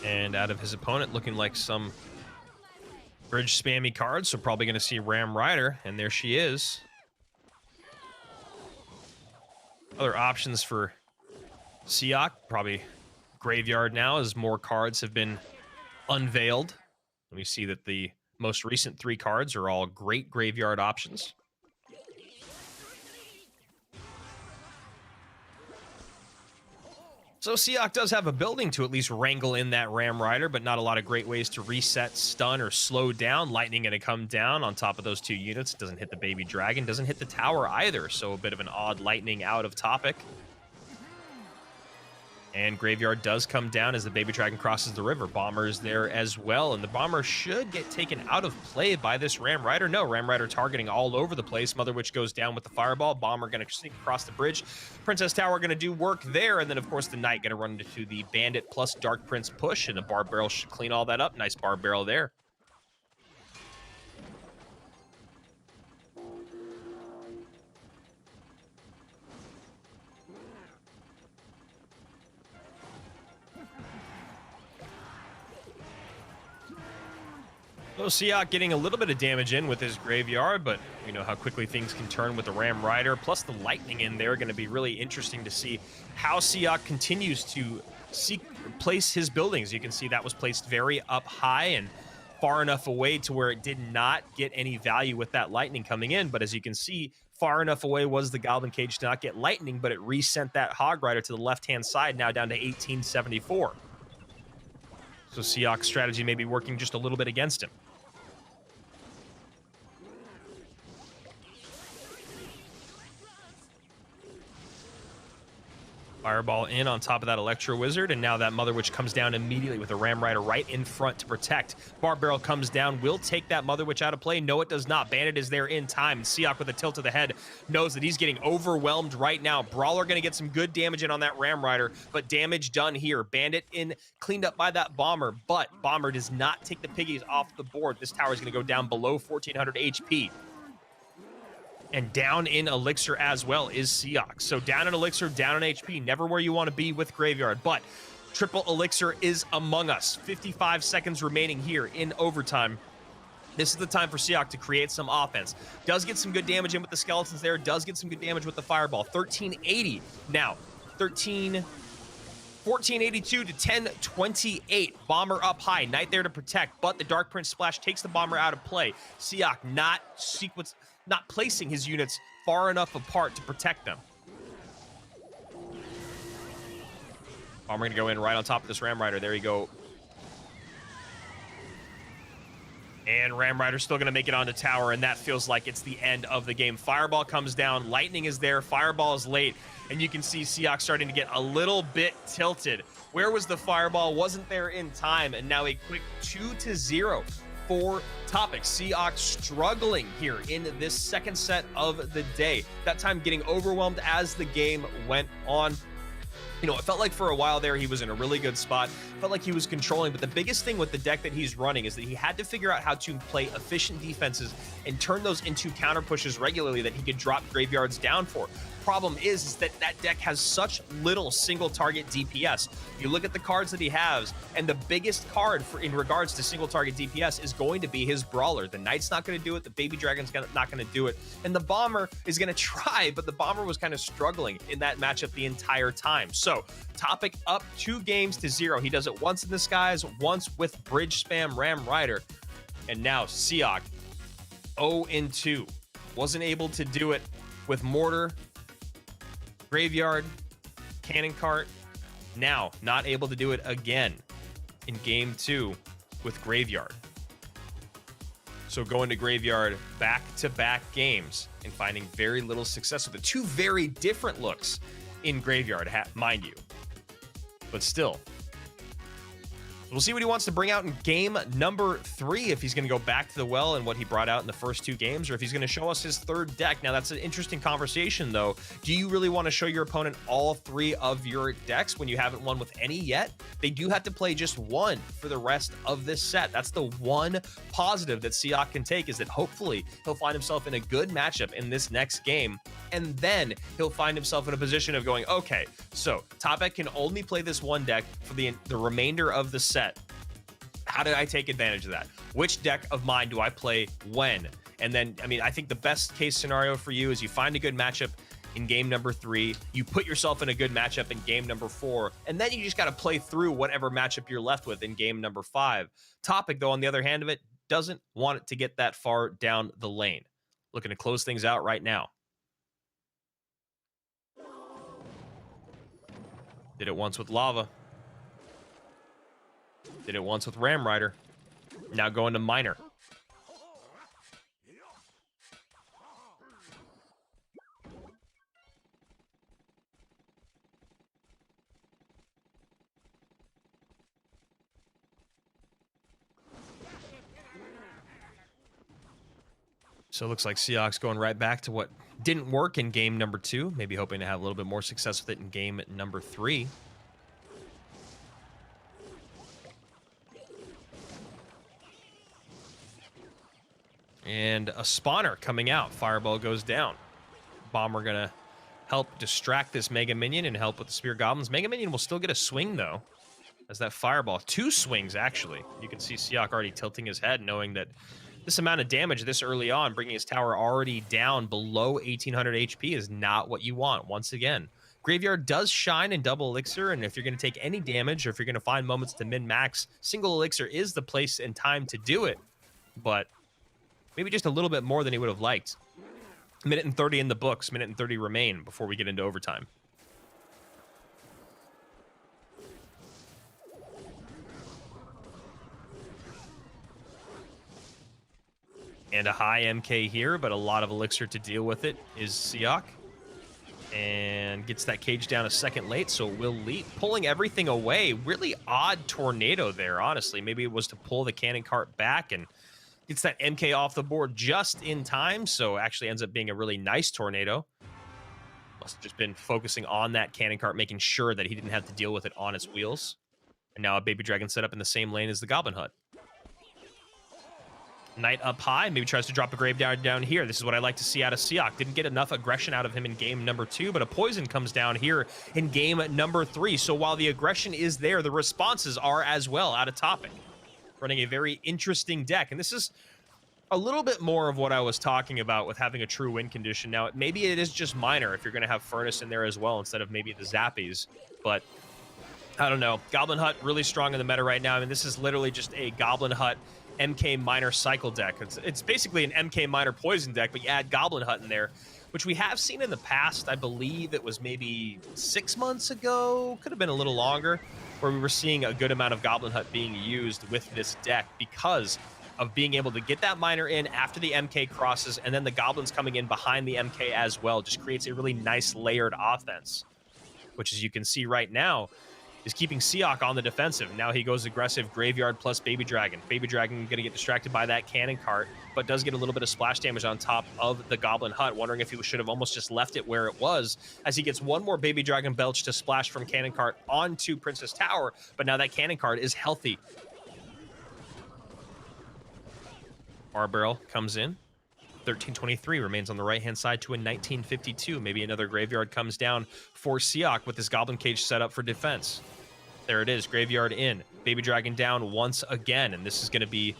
And out of his opponent, looking like some bridge spammy cards, so probably going to see Ram Rider, and there she is. Other options for Siak, probably Graveyard now, as more cards have been unveiled. We see that the most recent 3 cards are all great Graveyard options. So Siak does have a building to at least wrangle in that Ram Rider, but not a lot of great ways to reset, stun, or slow down. Lightning going to come down on top of those 2 units. Doesn't hit the Baby Dragon, doesn't hit the tower either, so a bit of an odd lightning out of Topic. And Graveyard does come down as the Baby Dragon crosses the river. Bomber is there as well, and the Bomber should get taken out of play by this Ram Rider. No, Ram Rider targeting all over the place. Mother Witch goes down with the Fireball. Bomber going to sneak across the bridge. Princess Tower going to do work there, and then, of course, the Knight going to run into the Bandit plus Dark Prince push, and the Bar Barrel should clean all that up. Nice Bar Barrel there. So Siak getting a little bit of damage in with his Graveyard, but we know how quickly things can turn with the Ram Rider, plus the Lightning in there. Going to be really interesting to see how Siak continues to place his buildings. You can see that was placed very up high and far enough away to where it did not get any value with that Lightning coming in, but as you can see, far enough away was the Goblin Cage to not get Lightning, but it resent that Hog Rider to the left-hand side, now down to 1874. So Siak's strategy may be working just a little bit against him. Fireball in on top of that Electro Wizard, and now that Mother Witch comes down immediately with a Ram Rider right in front to protect. Bar Barrel comes down, will take that Mother Witch out of play. No, it does not. Bandit is there in time, and Siak with a tilt to the head knows that he's getting overwhelmed right now. Brawler going to get some good damage in on that Ram Rider, but damage done here. Bandit in, cleaned up by that Bomber, but Bomber does not take the piggies off the board. This tower is going to go down below 1400 HP. And down in Elixir as well is Seox. So down in Elixir, down in HP, never where you want to be with Graveyard. But triple Elixir is among us. 55 seconds remaining here in overtime. This is the time for Seox to create some offense. Does get some good damage in with the skeletons there. Does get some good damage with the fireball. 1380 now. 1482 to 1028. Bomber up high. Knight there to protect, but the Dark Prince splash takes the bomber out of play. Seox not placing his units far enough apart to protect them. Bomber gonna go in right on top of this Ram Rider. There you go. And Ram Rider's still gonna make it onto tower, and that feels like it's the end of the game. Fireball comes down, lightning is there, fireball is late, and you can see Seox starting to get a little bit tilted. Where was the fireball? Wasn't there in time, and now a quick 2-0 for Topic. Seox struggling here in this second set of the day. That time getting overwhelmed as the game went on. You know, it felt like for a while there he was in a really good spot. Felt like he was controlling, but the biggest thing with the deck that he's running is that he had to figure out how to play efficient defenses and turn those into counter pushes regularly that he could drop graveyards down for. Problem is that that deck has such little single target DPS. You look at the cards that he has, and the biggest card in regards to single target DPS is going to be his Brawler. The Knight's not going to do it, the Baby Dragon's not going to do it, and the Bomber is going to try, but the Bomber was kind of struggling in that matchup the entire time. So, Topic up 2-0. He does it once in the skies, once with Bridge Spam Ram Rider, and now Seox 0-2. Wasn't able to do it with Mortar, Graveyard, Cannon Cart. Now, not able to do it again in game 2 with Graveyard. So going to Graveyard back-to-back games and finding very little success with the two very different looks in Graveyard, mind you. But still, we'll see what he wants to bring out in game number 3, if he's going to go back to the well and what he brought out in the first 2 games, or if he's going to show us his third deck. Now, that's an interesting conversation, though. Do you really want to show your opponent all 3 of your decks when you haven't won with any yet? They do have to play just one for the rest of this set. That's the one positive that Seox can take, is that hopefully he'll find himself in a good matchup in this next game, and then he'll find himself in a position of going, okay, so Topic can only play this one deck for the remainder of the set. How did I take advantage of that? Which deck of mine do I play when? And then, I mean, I think the best case scenario for you is you find a good matchup in game number 3, you put yourself in a good matchup in game number 4, and then you just got to play through whatever matchup you're left with in game number 5. Topic, though, on the other hand of it, doesn't want it to get that far down the lane. Looking to close things out right now. Did it once with Lava. Did it once with Ram Rider. Now going to Miner. So it looks like Seox going right back to what didn't work in game number 2. Maybe hoping to have a little bit more success with it in game number 3. And a spawner coming out. Fireball goes down. Bomber gonna help distract this Mega Minion and help with the Spear Goblins. Mega Minion will still get a swing, though, as that Fireball. 2 swings, actually. You can see Seox already tilting his head, knowing that this amount of damage this early on, bringing his tower already down below 1800 HP, is not what you want. Once again, Graveyard does shine in double elixir, and if you're going to take any damage, or if you're going to find moments to min-max, single elixir is the place and time to do it. But maybe just a little bit more than he would have liked. Minute and 30 in the books, minute and 30 remain before we get into overtime. And a high MK here, but a lot of elixir to deal with it is Seox. And gets that cage down a second late, so will leap, pulling everything away. Really odd tornado there, honestly. Maybe it was to pull the cannon cart back, and gets that MK off the board just in time, so actually ends up being a really nice tornado. Must have just been focusing on that cannon cart, making sure that he didn't have to deal with it on its wheels. And now a Baby Dragon set up in the same lane as the Goblin Hut. Knight up high, maybe tries to drop a Graveyard down here. This is what I like to see out of Siak. Didn't get enough aggression out of him in game number 2, but a poison comes down here in game number 3. So while the aggression is there, the responses are as well out of Topic. Running a very interesting deck, and this is a little bit more of what I was talking about with having a true win condition. Now, maybe it is just minor if you're going to have Furnace in there as well instead of maybe the Zappies, but I don't know. Goblin Hut really strong in the meta right now. I mean, this is literally just a Goblin Hut MK Minor cycle deck. It's basically an MK Minor poison deck, but you add Goblin Hut in there, which we have seen in the past. I believe it was maybe 6 months ago, could have been a little longer, where we were seeing a good amount of Goblin Hut being used with this deck because of being able to get that Minor in after the MK crosses, and then the Goblins coming in behind the MK as well. Just creates a really nice layered offense, which, as you can see right now, is keeping Siak on the defensive. Now he goes aggressive, Graveyard plus Baby Dragon. Baby Dragon going to get distracted by that cannon cart, but does get a little bit of splash damage on top of the Goblin Hut. Wondering if he should have almost just left it where it was, as he gets one more Baby Dragon Belch to splash from cannon cart onto Princess Tower, but now that cannon cart is healthy. Bar Barrel comes in. 1323 remains on the right-hand side to a 1952. Maybe another Graveyard comes down for Siak with this Goblin Cage set up for defense. There it is, Graveyard in. Baby Dragon down once again, and this is going to be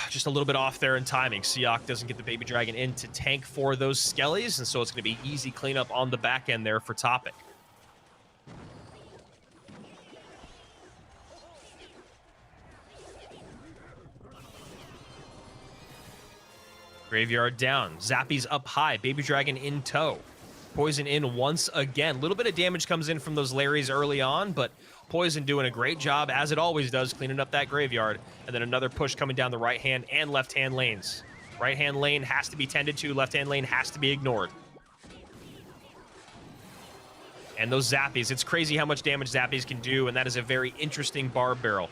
just a little bit off there in timing. Siak doesn't get the Baby Dragon in to tank for those Skellies, and so it's going to be easy cleanup on the back end there for Topic. Graveyard down. Zappies up high. Baby Dragon in tow. Poison in once again. A little bit of damage comes in from those Larrys early on, but Poison doing a great job, as it always does, cleaning up that Graveyard. And then another push coming down the right-hand and left-hand lanes. Right-hand lane has to be tended to. Left-hand lane has to be ignored. And those Zappies. It's crazy how much damage Zappies can do, and that is a very interesting Bar Barrel.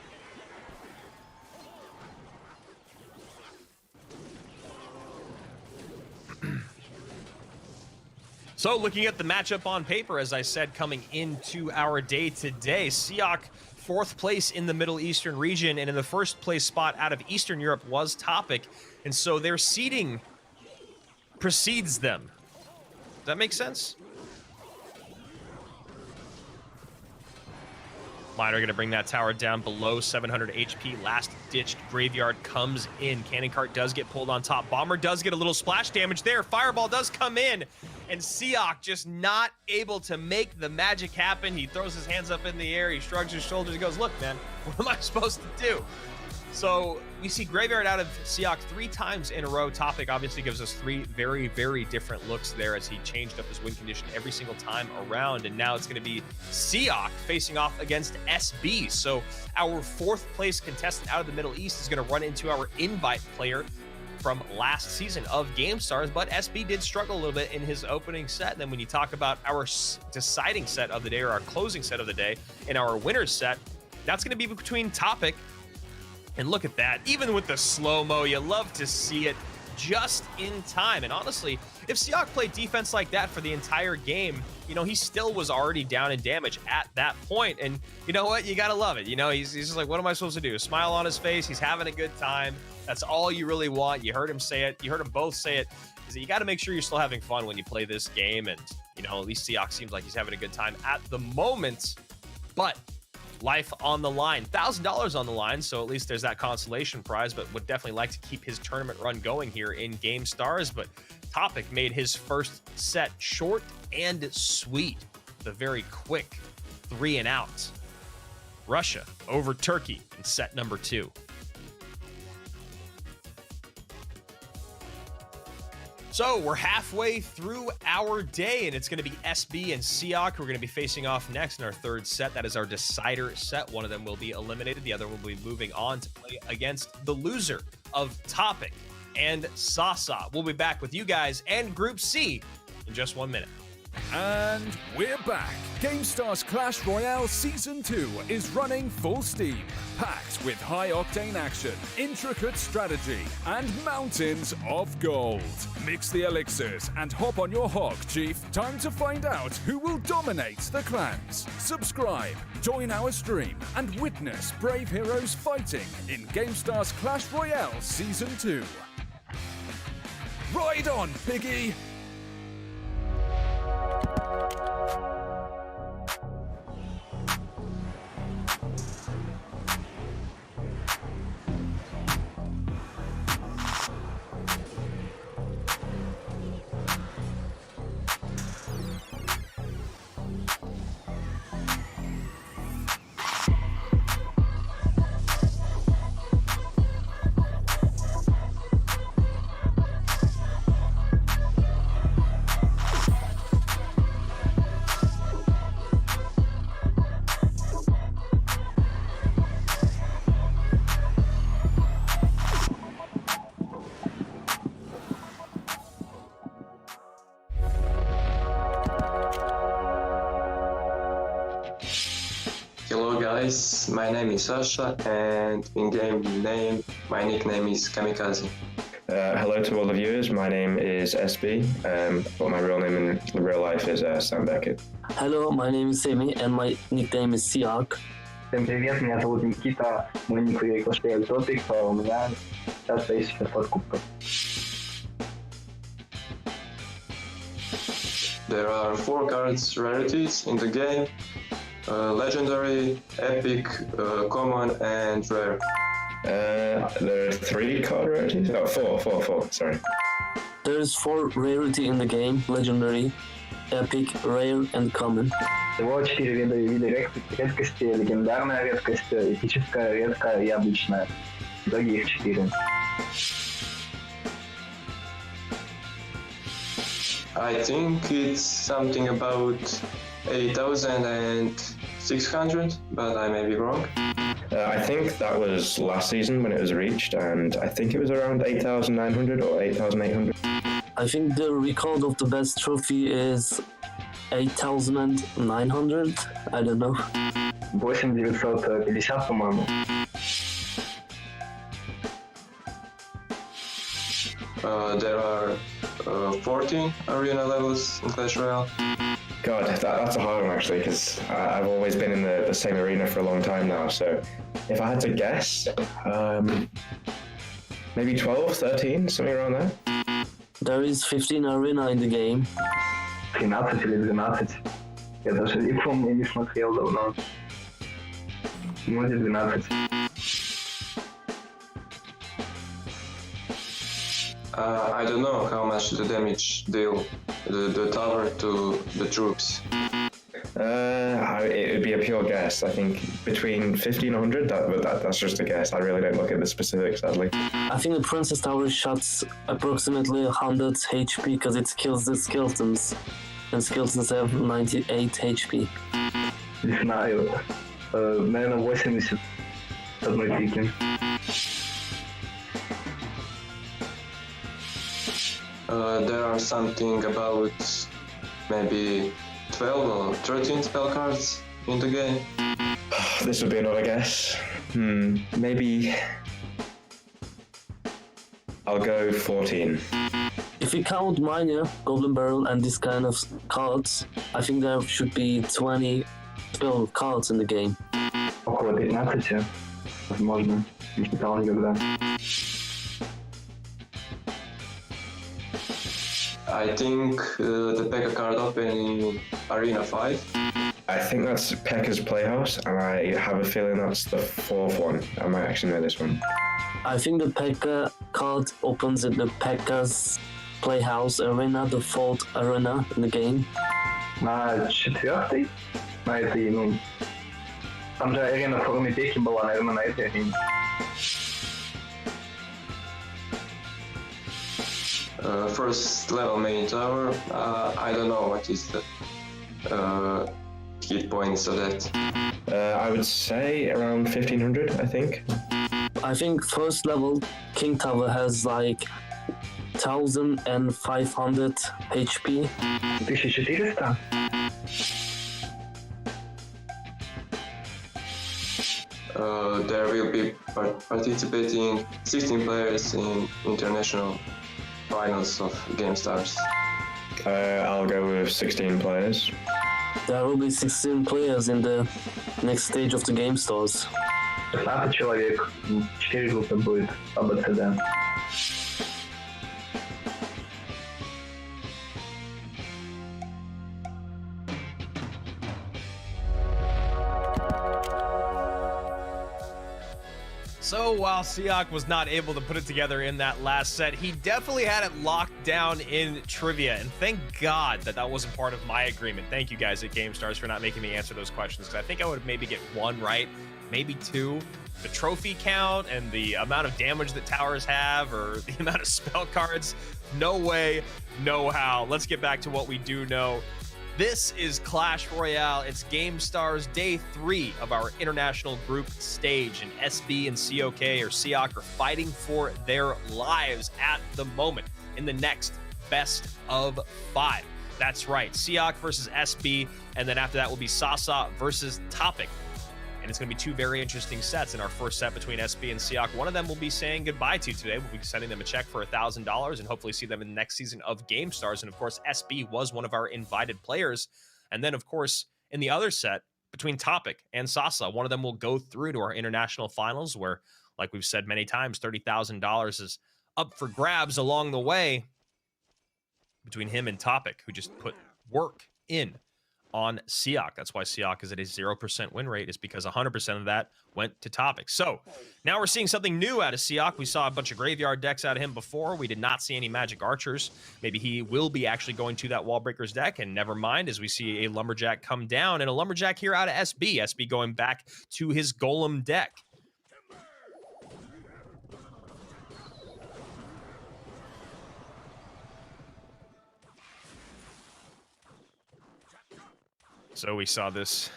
So looking at the matchup on paper, as I said, coming into our day today, Siak 4th place in the Middle Eastern region, and in the 1st place spot out of Eastern Europe was Topic, and so their seeding precedes them. Does that make sense? Miner gonna bring that tower down below 700 HP. Last-ditched Graveyard comes in. Cannon Cart does get pulled on top. Bomber does get a little splash damage there. Fireball does come in, and Siak just not able to make the magic happen. He throws his hands up in the air. He shrugs his shoulders. He goes, "Look, man, what am I supposed to do?" So we see Graveyard out of Siak 3 times in a row. Topic obviously gives us 3 very, very different looks there as he changed up his win condition every single time around. And now it's going to be Siak facing off against SB. So our 4th place contestant out of the Middle East is going to run into our invite player from last season of GameStars, but SB did struggle a little bit in his opening set. And then when you talk about our deciding set of the day, or our closing set of the day, in our winner's set, that's going to be between Topic. And look at that, even with the slow-mo, you love to see it just in time. And honestly, if Siak played defense like that for the entire game, you know, he still was already down in damage at that point. And you know what? You gotta love it. You know, he's just like, what am I supposed to do? Smile on his face. He's having a good time. That's all you really want. You heard him say it. You heard them both say it. Is that you got to make sure you're still having fun when you play this game. And, you know, at least Siak seems like he's having a good time at the moment. But life on the line, $1,000 on the line, so at least there's that consolation prize, but would definitely like to keep his tournament run going here in GameStars. But Topic made his first set short and sweet, the very quick 3 and out. Russia over Turkey in set number 2. So we're halfway through our day, and it's going to be SB and Siak who are going to be facing off next in our 3rd set. That is our decider set. One of them will be eliminated. The other will be moving on to play against the loser of Topic and Sasa. We'll be back with you guys and Group C in just 1 minute. And we're back. GameStars Clash Royale Season 2 is running full steam, packed with high-octane action, intricate strategy, and mountains of gold. Mix the elixirs and hop on your hog, Chief. Time to find out who will dominate the clans. Subscribe, join our stream, and witness brave heroes fighting in GameStars Clash Royale Season 2. Ride on, Piggy! Hello guys, my name is Sasha and in-game name, my nickname is Kamikaze. Hello to all the viewers, my name is SB, but my real name in real life is Sam Beckett. Hello, my name is Semi and my nickname is Siak. Всем привет, меня зовут Никита, мой ник в игре Clash Royale Topic, у меня сейчас есть под кубком. There are 4 cards rarities in the game, legendary, epic, common and rare. There are 3 card rarities? Oh, four, sorry. There's 4 rarity in the game: legendary, epic, rare, and common. Всего 4 вида редкости: легендарная редкость, эпическая, редкая и обычная. В итоге их 4. I think it's something about 8,600, but I may be wrong. I think that was last season when it was reached, and I think it was around 8,900 or 8,800. I think the record of the best trophy is 8,900. I don't know. 8,950, по-моему. There are 14 arena levels in Clash Royale. God, that's a hard one actually, because I've always been in the same arena for a long time now, so if I had to guess, maybe 12, 13, something around there. There is 15 arena in the game. 13 или 12. Я даже не помню, не смотрел давно. Может 12. I don't know how much the damage deal the tower to the troops. It would be a pure guess. I think between 50 and 100, that's just a guess. I really don't look at the specifics, sadly. I think the Princess Tower shots approximately 100 HP because it kills the skeletons. And skeletons have 98 HP. Не знаю. Наверное, 80 с одной пики. There are something about maybe 12 or 13 spell cards in the game. This would be another guess. Maybe I'll go 14. If we count Miner, Goblin Barrel, and this kind of cards, I think there should be 20 spell cards in the game. Около 15, возможно. Не считал никогда. I think the P.E.K.K.A card open in Arena 5. I think that's Pekka's Playhouse, and I have a feeling that's the 4th one. I might actually know this one. I think the P.E.K.K.A card opens at the Pekka's Playhouse Arena, the 4th arena in the game. На 4-й? На этой, ну... Там же арена в форме пеки была, наверное, на этой арене. First level main tower. I don't know what is the hit points of that. I would say around 1,500, I think. I think first level King Tower has like 1500 HP. 1400? There will be participating 16 players in international finals of GameStars. I'll go with 16 players. There will be 16 players in the next stage of the GameStars. 16 человек, 4 группы будет по БЦД. So while Siak was not able to put it together in that last set, he definitely had it locked down in trivia. And thank God that that wasn't part of my agreement. Thank you guys at GameStars for not making me answer those questions, because I think I would maybe get one right, maybe two. The trophy count and the amount of damage that towers have, or the amount of spell cards, no way, no how. Let's get back to what we do know. This is Clash Royale. It's GameStars Day 3 of our international group stage, and SB and COK or Siak are fighting for their lives at the moment in the next best of 5. That's right, Siak versus SB, and then after that will be Sasa versus Topic. And it's going to be two very interesting sets in our first set between SB and Siak. One of them we'll be saying goodbye to today. We'll be sending them a check for $1,000 and hopefully see them in the next season of GameStars. And of course, SB was one of our invited players. And then, of course, in the other set between Topic and Sasa, one of them will go through to our international finals where, like we've said many times, $30,000 is up for grabs along the way between him and Topic, who just put work in on Siak. That's why Siak is at a 0% win rate, is because 100% of that went to Topic. So now we're seeing something new out of Siak. We saw a bunch of graveyard decks out of him before. We did not see any magic archers. Maybe he will be actually going to that wall breakers deck, and never mind, as we see a lumberjack come down, and a lumberjack here out of SB. SB going back to his golem deck. So we saw this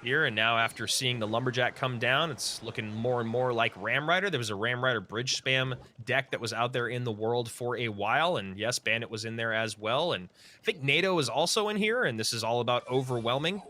here, and now after seeing the lumberjack come down, it's looking more and more like Ram Rider. There was a Ram Rider bridge spam deck that was out there in the world for a while, and yes, Bandit was in there as well, and I think NATO is also in here, and this is all about overwhelming.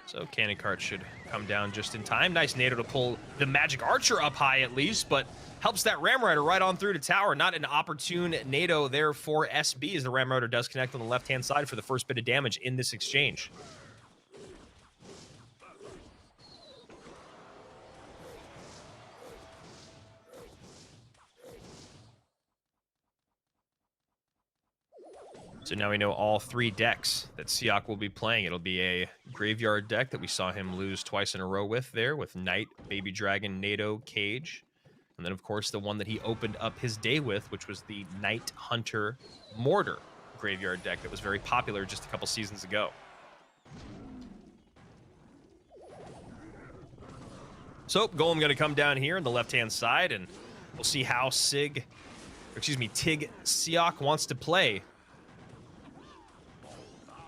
So Cannon Cart should come down just in time. Nice NATO to pull the Magic Archer up high at least, but helps that Ram Rider right on through to tower. Not an opportune NATO there for SB, as the Ram Rider does connect on the left-hand side for the first bit of damage in this exchange. So now we know all three decks that Siak will be playing. It'll be a graveyard deck that we saw him lose twice in a row with there, with Knight, Baby Dragon, NATO, Cage. And then, of course, the one that he opened up his day with, which was the Knight Hunter Mortar graveyard deck that was very popular just a couple seasons ago. So, Golem going to come down here on the left-hand side, and we'll see how Tig Siak wants to play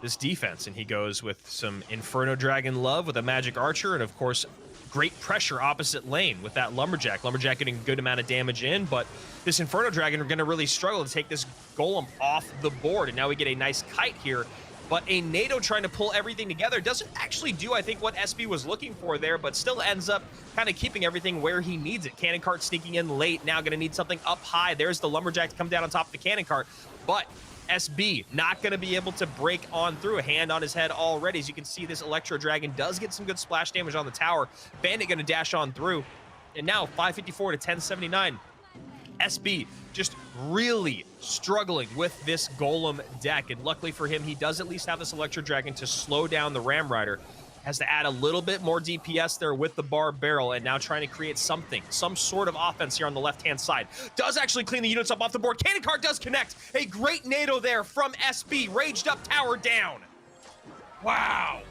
this defense. And he goes with some Inferno Dragon Love with a Magic Archer, and of course great pressure opposite lane with that Lumberjack. Lumberjack getting a good amount of damage in, but this Inferno Dragon are going to really struggle to take this Golem off the board. And now we get a nice kite here, but a NATO trying to pull everything together doesn't actually do, I think, what SB was looking for there, but still ends up kind of keeping everything where he needs it. Cannon Cart sneaking in late, now going to need something up high. There's the Lumberjack to come down on top of the Cannon Cart, but SB not going to be able to break on through. A hand on his head already. As you can see, this Electro Dragon does get some good splash damage on the tower. Bandit going to dash on through. And now 554 to 1079. SB just really struggling with this Golem deck. And luckily for him, he does at least have this Electro Dragon to slow down the Ram Rider. Has to add a little bit more DPS there with the Bar Barrel, and now trying to create something, some sort of offense here on the left-hand side. Does actually clean the units up off the board. Cannon Cart does connect. A great NATO there from SB. Raged up, tower down. Wow.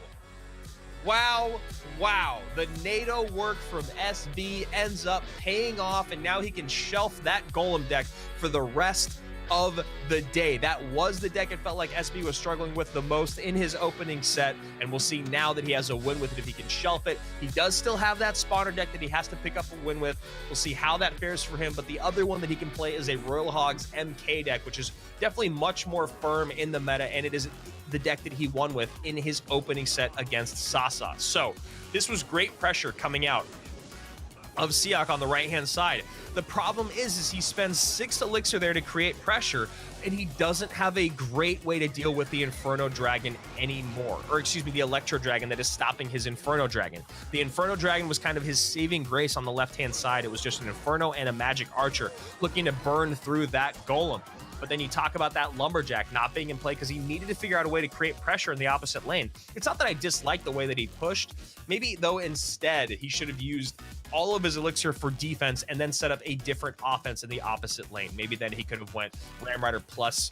Wow, wow. The NATO work from SB ends up paying off, and now he can shelf that Golem deck for the rest of the day. That was the deck it felt like SB was struggling with the most in his opening set, and we'll see now that he has a win with it if he can shelf it. He does still have that spawner deck that he has to pick up a win with. We'll see how that fares for him, but the other one that he can play is a Royal Hogs MK deck, which is definitely much more firm in the meta, and it is the deck that he won with in his opening set against Sasa. So this was great pressure coming out of Siak on the right-hand side. The problem is he spends 6 elixir there to create pressure, and he doesn't have a great way to deal with the Inferno Dragon anymore. Or excuse me, the Electro Dragon that is stopping his Inferno Dragon. The Inferno Dragon was kind of his saving grace on the left-hand side. It was just an Inferno and a Magic Archer looking to burn through that Golem. But then you talk about that Lumberjack not being in play because he needed to figure out a way to create pressure in the opposite lane. It's not that I dislike the way that he pushed. Maybe, though, instead, he should have used all of his elixir for defense and then set up a different offense in the opposite lane. Maybe then he could have went Ram Rider plus,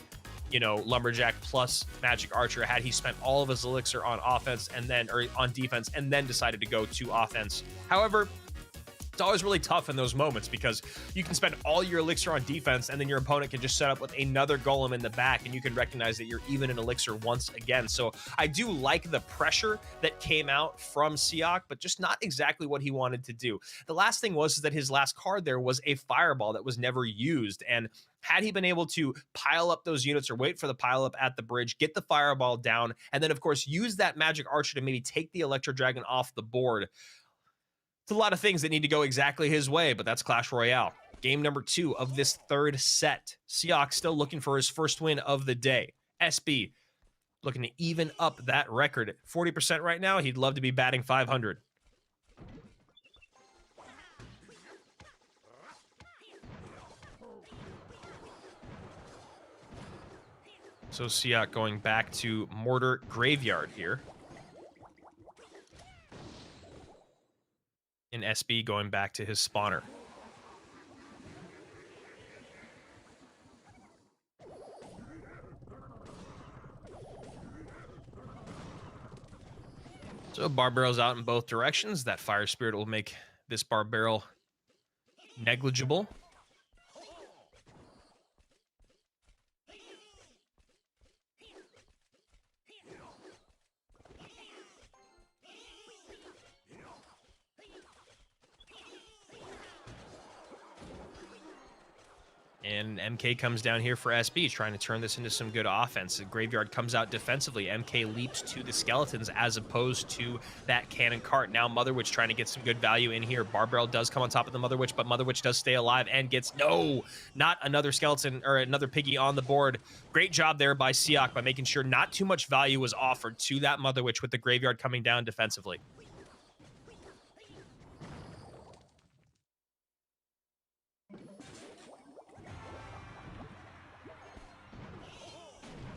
you know, Lumberjack plus Magic Archer had he spent all of his elixir on offense and then, or on defense, and then decided to go to offense. However, it's always really tough in those moments because you can spend all your elixir on defense and then your opponent can just set up with another golem in the back and you can recognize that you're even in elixir once again. So I do like the pressure that came out from Siak, but just not exactly what he wanted to do. The last thing was that his last card there was a fireball that was never used, and had he been able to pile up those units or wait for the pile up at the bridge, get the fireball down, and then of course use that Magic Archer to maybe take the Electro Dragon off the board, it's a lot of things that need to go exactly his way, but that's Clash Royale. Game number 2 of this third set. Siak still looking for his first win of the day. SB looking to even up that record at 40% right now. He'd love to be batting 500. So Siak going back to Mortar Graveyard here. And SB going back to his spawner. So bar barrel's out in both directions. That Fire Spirit will make this bar barrel negligible. And MK comes down here for SB, trying to turn this into some good offense. The Graveyard comes out defensively. MK leaps to the skeletons as opposed to that cannon cart. Now Mother Witch trying to get some good value in here. Bar Barrel does come on top of the Mother Witch, but Mother Witch does stay alive and gets, no, not another skeleton or another piggy on the board. Great job there by Siak by making sure not too much value was offered to that Mother Witch with the Graveyard coming down defensively.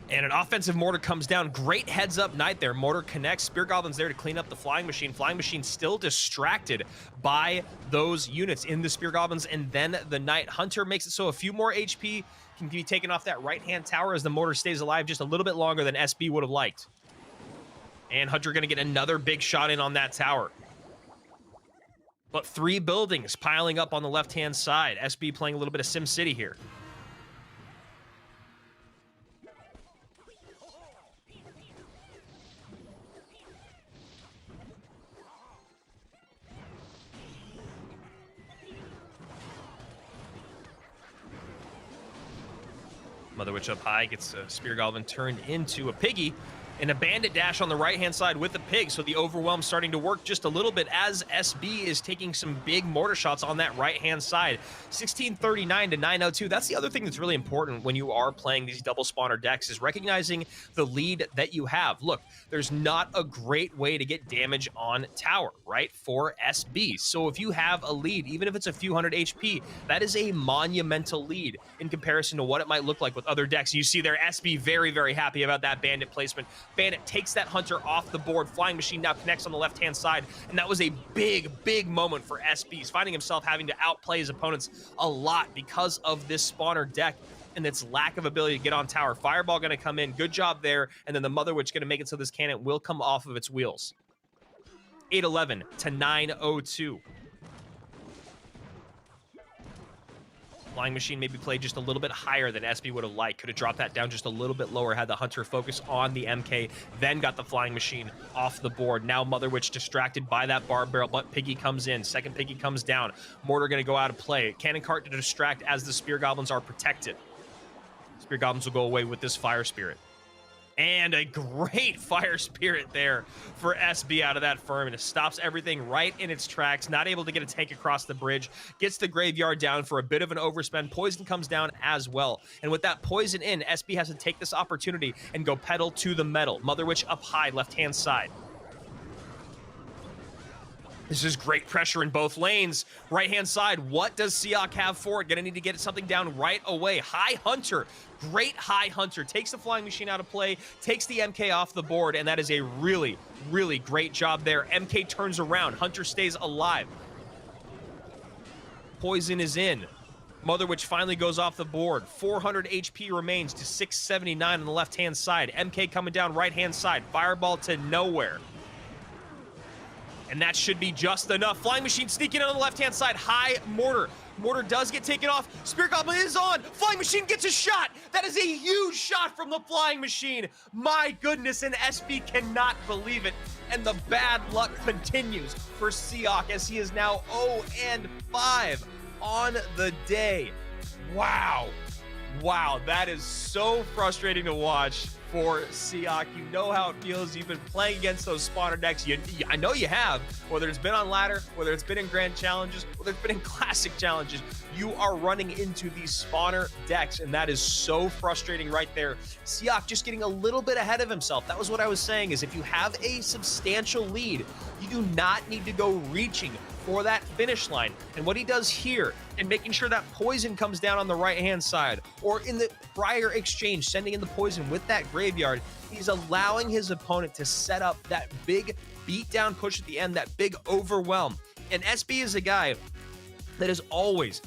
And an offensive Mortar comes down. Great heads-up Knight there. Mortar connects. Spear Goblin's there to clean up the Flying Machine. Flying Machine still distracted by those units in the Spear Goblins. And then the Knight. Hunter makes it so a few more HP can be taken off that right-hand tower as the Mortar stays alive just a little bit longer than SB would have liked. And Hunter going to get another big shot in on that tower. But 3 buildings piling up on the left-hand side. SB playing a little bit of Sim City here. Mother Witch up high, gets a Spear Goblin turned into a piggy, and a Bandit dash on the right-hand side with the pig, so the Overwhelm starting to work just a little bit as SB is taking some big mortar shots on that right-hand side. 1639 to 902. That's the other thing that's really important when you are playing these double spawner decks is recognizing the lead that you have. Look, there's not a great way to get damage on tower, right, for SB. So if you have a lead, even if it's a few hundred HP, that is a monumental lead in comparison to what it might look like with other decks. You see there, SB very, very happy about that Bandit placement. Bandit takes that Hunter off the board. Flying Machine now connects on the left-hand side, and that was a big, big moment for SB. He's finding himself having to outplay his opponents a lot because of this spawner deck and its lack of ability to get on tower. Fireball going to come in. Good job there, and then the Mother Witch going to make it so this cannon will come off of its wheels. 811 to 902. Flying Machine maybe played just a little bit higher than SB would have liked. Could have dropped that down just a little bit lower, had the Hunter focus on the MK, then got the Flying Machine off the board. Now Mother Witch distracted by that Barb Barrel, but Piggy comes in. Second Piggy comes down. Mortar going to go out of play. Cannon Cart to distract as the Spear Goblins are protected. Spear Goblins will go away with this Fire Spirit. And a great Fire Spirit there for SB out of that firm, and it stops everything right in its tracks. Not able to get a tank across the bridge. Gets the Graveyard down for a bit of an overspend. Poison comes down as well. And with that poison in, SB has to take this opportunity and go pedal to the metal. Mother Witch up high, left-hand side. This is great pressure in both lanes. Right-hand side, what does Siak have for it? Gonna need to get something down right away. High Hunter, great High Hunter. Takes the Flying Machine out of play, takes the MK off the board, and that is a really, really great job there. MK turns around, Hunter stays alive. Poison is in. Mother Witch finally goes off the board. 400 HP remains to 679 on the left-hand side. MK coming down right-hand side. Fireball to nowhere. And that should be just enough. Flying Machine sneaking on the left-hand side. High Mortar. Mortar does get taken off. Spirit Goblin is on. Flying Machine gets a shot. That is a huge shot from the Flying Machine. My goodness, and SB cannot believe it. And the bad luck continues for Siak as he is now 0-5 on the day. Wow. Wow, that is so frustrating to watch for Siak. You know how it feels. You've been playing against those spawner decks. I know you have, whether it's been on ladder, whether it's been in grand challenges, whether it's been in classic challenges, you are running into these spawner decks, and that is so frustrating right there. Siak just getting a little bit ahead of himself. That was what I was saying, is if you have a substantial lead, you do not need to go reaching for that finish line. And what he does here, and making sure that poison comes down on the right-hand side, or in the prior exchange, sending in the poison with that graveyard, he's allowing his opponent to set up that big beat-down push at the end, that big overwhelm. And SB is a guy that is always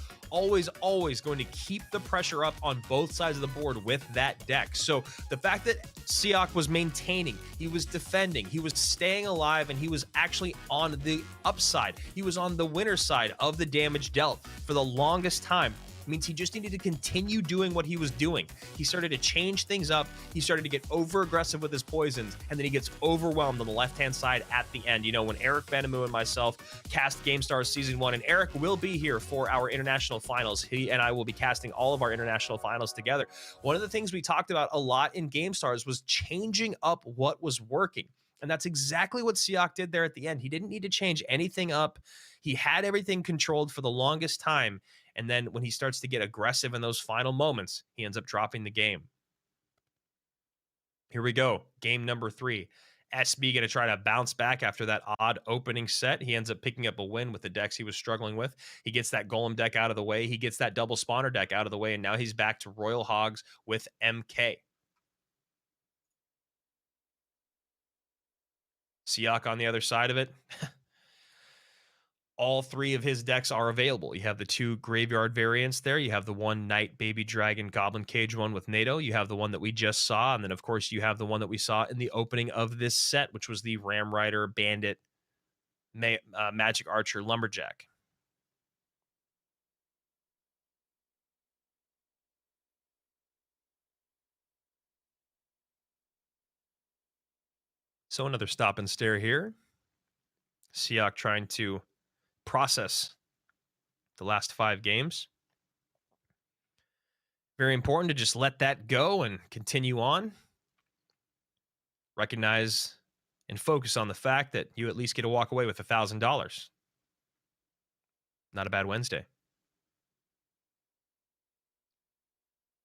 going to keep the pressure up on both sides of the board with that deck. So the fact that Siak was maintaining, he was defending, he was staying alive, and he was actually on the upside. He was on the winner side of the damage dealt for the longest time. Means he just needed to continue doing what he was doing. He started to change things up. He started to get over aggressive with his poisons, and then he gets overwhelmed on the left-hand side at the end. You know, when Eric Benamu and myself cast GameStars Season 1, and Eric will be here for our international finals. He and I will be casting all of our international finals together. One of the things we talked about a lot in GameStars was changing up what was working. And that's exactly what Siak did there at the end. He didn't need to change anything up. He had everything controlled for the longest time. And then when he starts to get aggressive in those final moments, he ends up dropping the game. Here we go. Game number 3. SB going to try to bounce back after that odd opening set. He ends up picking up a win with the decks he was struggling with. He gets that Golem deck out of the way. He gets that double spawner deck out of the way. And now he's back to Royal Hogs with MK. Siak on the other side of it. All 3 of his decks are available. You have the 2 graveyard variants there. You have the 1 Knight, Baby Dragon, Goblin Cage one with NATO. You have the one that we just saw. And then, of course, you have the one that we saw in the opening of this set, which was the Ram Rider, Bandit, Magic Archer, Lumberjack. So another stop and stare here. Siak trying to process the last 5 games. Very important to just let that go and continue on. Recognize and focus on the fact that you at least get to walk away with $1,000. Not a bad Wednesday.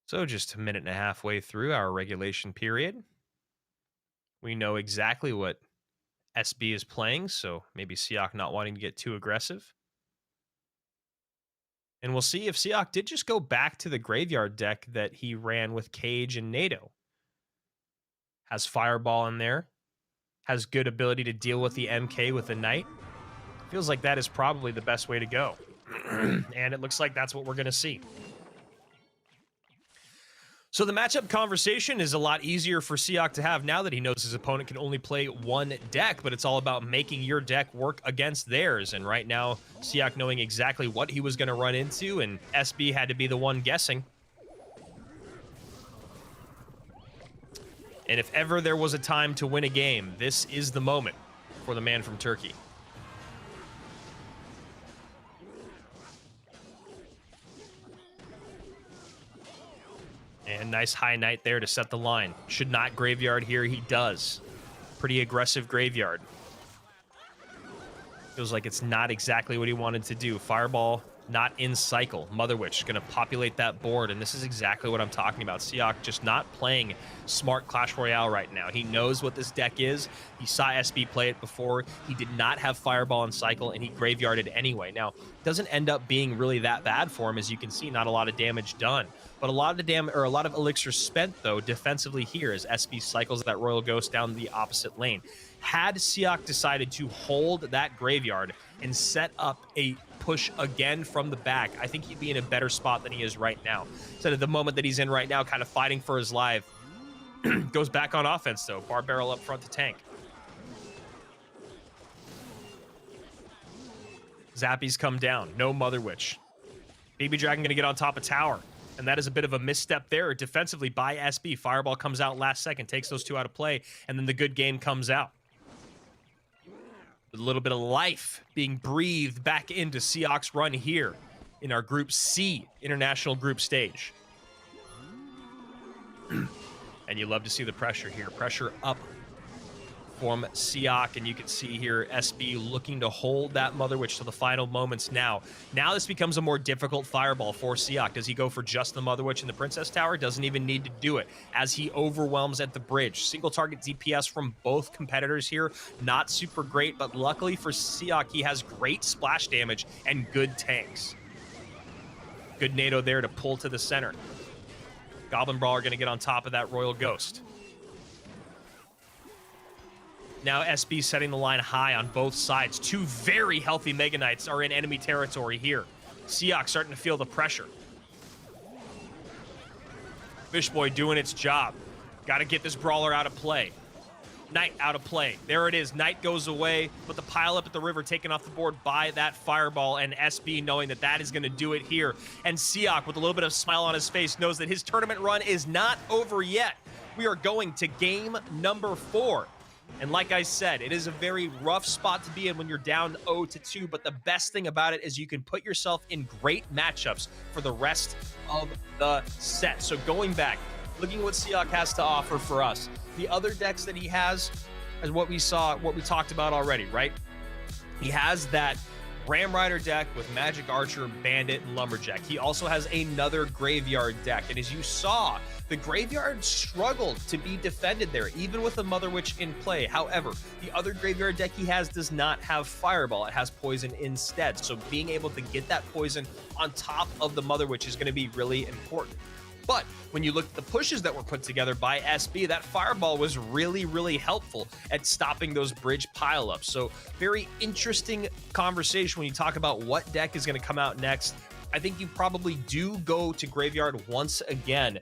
So just a minute and a half way through our regulation period. We know exactly what SB is playing, so maybe Siak not wanting to get too aggressive. And we'll see if Siak did just go back to the graveyard deck that he ran with Cage and NATO. Has Fireball in there. Has good ability to deal with the MK with the Knight. Feels like that is probably the best way to go. And it looks like that's what we're going to see. So the matchup conversation is a lot easier for Siak to have now that he knows his opponent can only play one deck, but it's all about making your deck work against theirs. And right now, Siak knowing exactly what he was going to run into, and SB had to be the one guessing. And if ever there was a time to win a game, this is the moment for the man from Turkey. And nice high knight there to set the line. Should not graveyard here. He does. Pretty aggressive graveyard. Feels like it's not exactly what he wanted to do. Fireball not in cycle. Mother Witch going to populate that board, and this is exactly what I'm talking about. Siak just not playing smart Clash Royale right now. He knows what this deck is. He saw SB play it before. He did not have Fireball in cycle, and he graveyarded anyway. Now, it doesn't end up being really that bad for him. As you can see, not a lot of damage done. But a lot of elixir spent, though, defensively here as SB cycles that Royal Ghost down the opposite lane. Had Siak decided to hold that graveyard and set up a push again from the back, I think he'd be in a better spot than he is right now. So at the moment that he's in right now, kind of fighting for his life, goes back on offense, though. Bar barrel up front to tank. Zappies come down. No Mother Witch. Baby Dragon going to get on top of tower. And that is a bit of a misstep there defensively by SB. Fireball comes out last second, takes those two out of play, and then the good game comes out. A little bit of life being breathed back into Siak's run here in our Group C international group stage. And you love to see the pressure here. Pressure up from Siak, and you can see here SB looking to hold that Mother Witch to the final moments now. Now this becomes a more difficult fireball for Siak. Does he go for just the Mother Witch and the Princess Tower? Doesn't even need to do it as he overwhelms at the bridge. Single target DPS from both competitors here. Not super great, but luckily for Siak, he has great splash damage and good tanks. Good NATO there to pull to the center. Goblin Brawler going to get on top of that Royal Ghost. Now SB setting the line high on both sides. Two very healthy Mega Knights are in enemy territory here. Siak starting to feel the pressure. Fishboy doing its job. Got to get this Brawler out of play. Knight out of play. There it is. Knight goes away, but the pile up at the river taken off the board by that Fireball, and SB knowing that that is going to do it here. And Siak, with a little bit of smile on his face, knows that his tournament run is not over yet. We are going to game number 4. And like I said, it is a very rough spot to be in when you're down 0-2, but the best thing about it is you can put yourself in great matchups for the rest of the set. So going back, looking at what Siak has to offer for us, the other decks that he has is what we talked about already, right? He has that Ram Rider deck with Magic Archer, Bandit, and Lumberjack. He also has another Graveyard deck, and as you saw, the Graveyard struggled to be defended there, even with the Mother Witch in play. However, the other Graveyard deck he has does not have Fireball. It has Poison instead. So being able to get that Poison on top of the Mother Witch is going to be really important. But when you look at the pushes that were put together by SB, that Fireball was really, really helpful at stopping those bridge pileups. So very interesting conversation when you talk about what deck is going to come out next. I think you probably do go to Graveyard once again,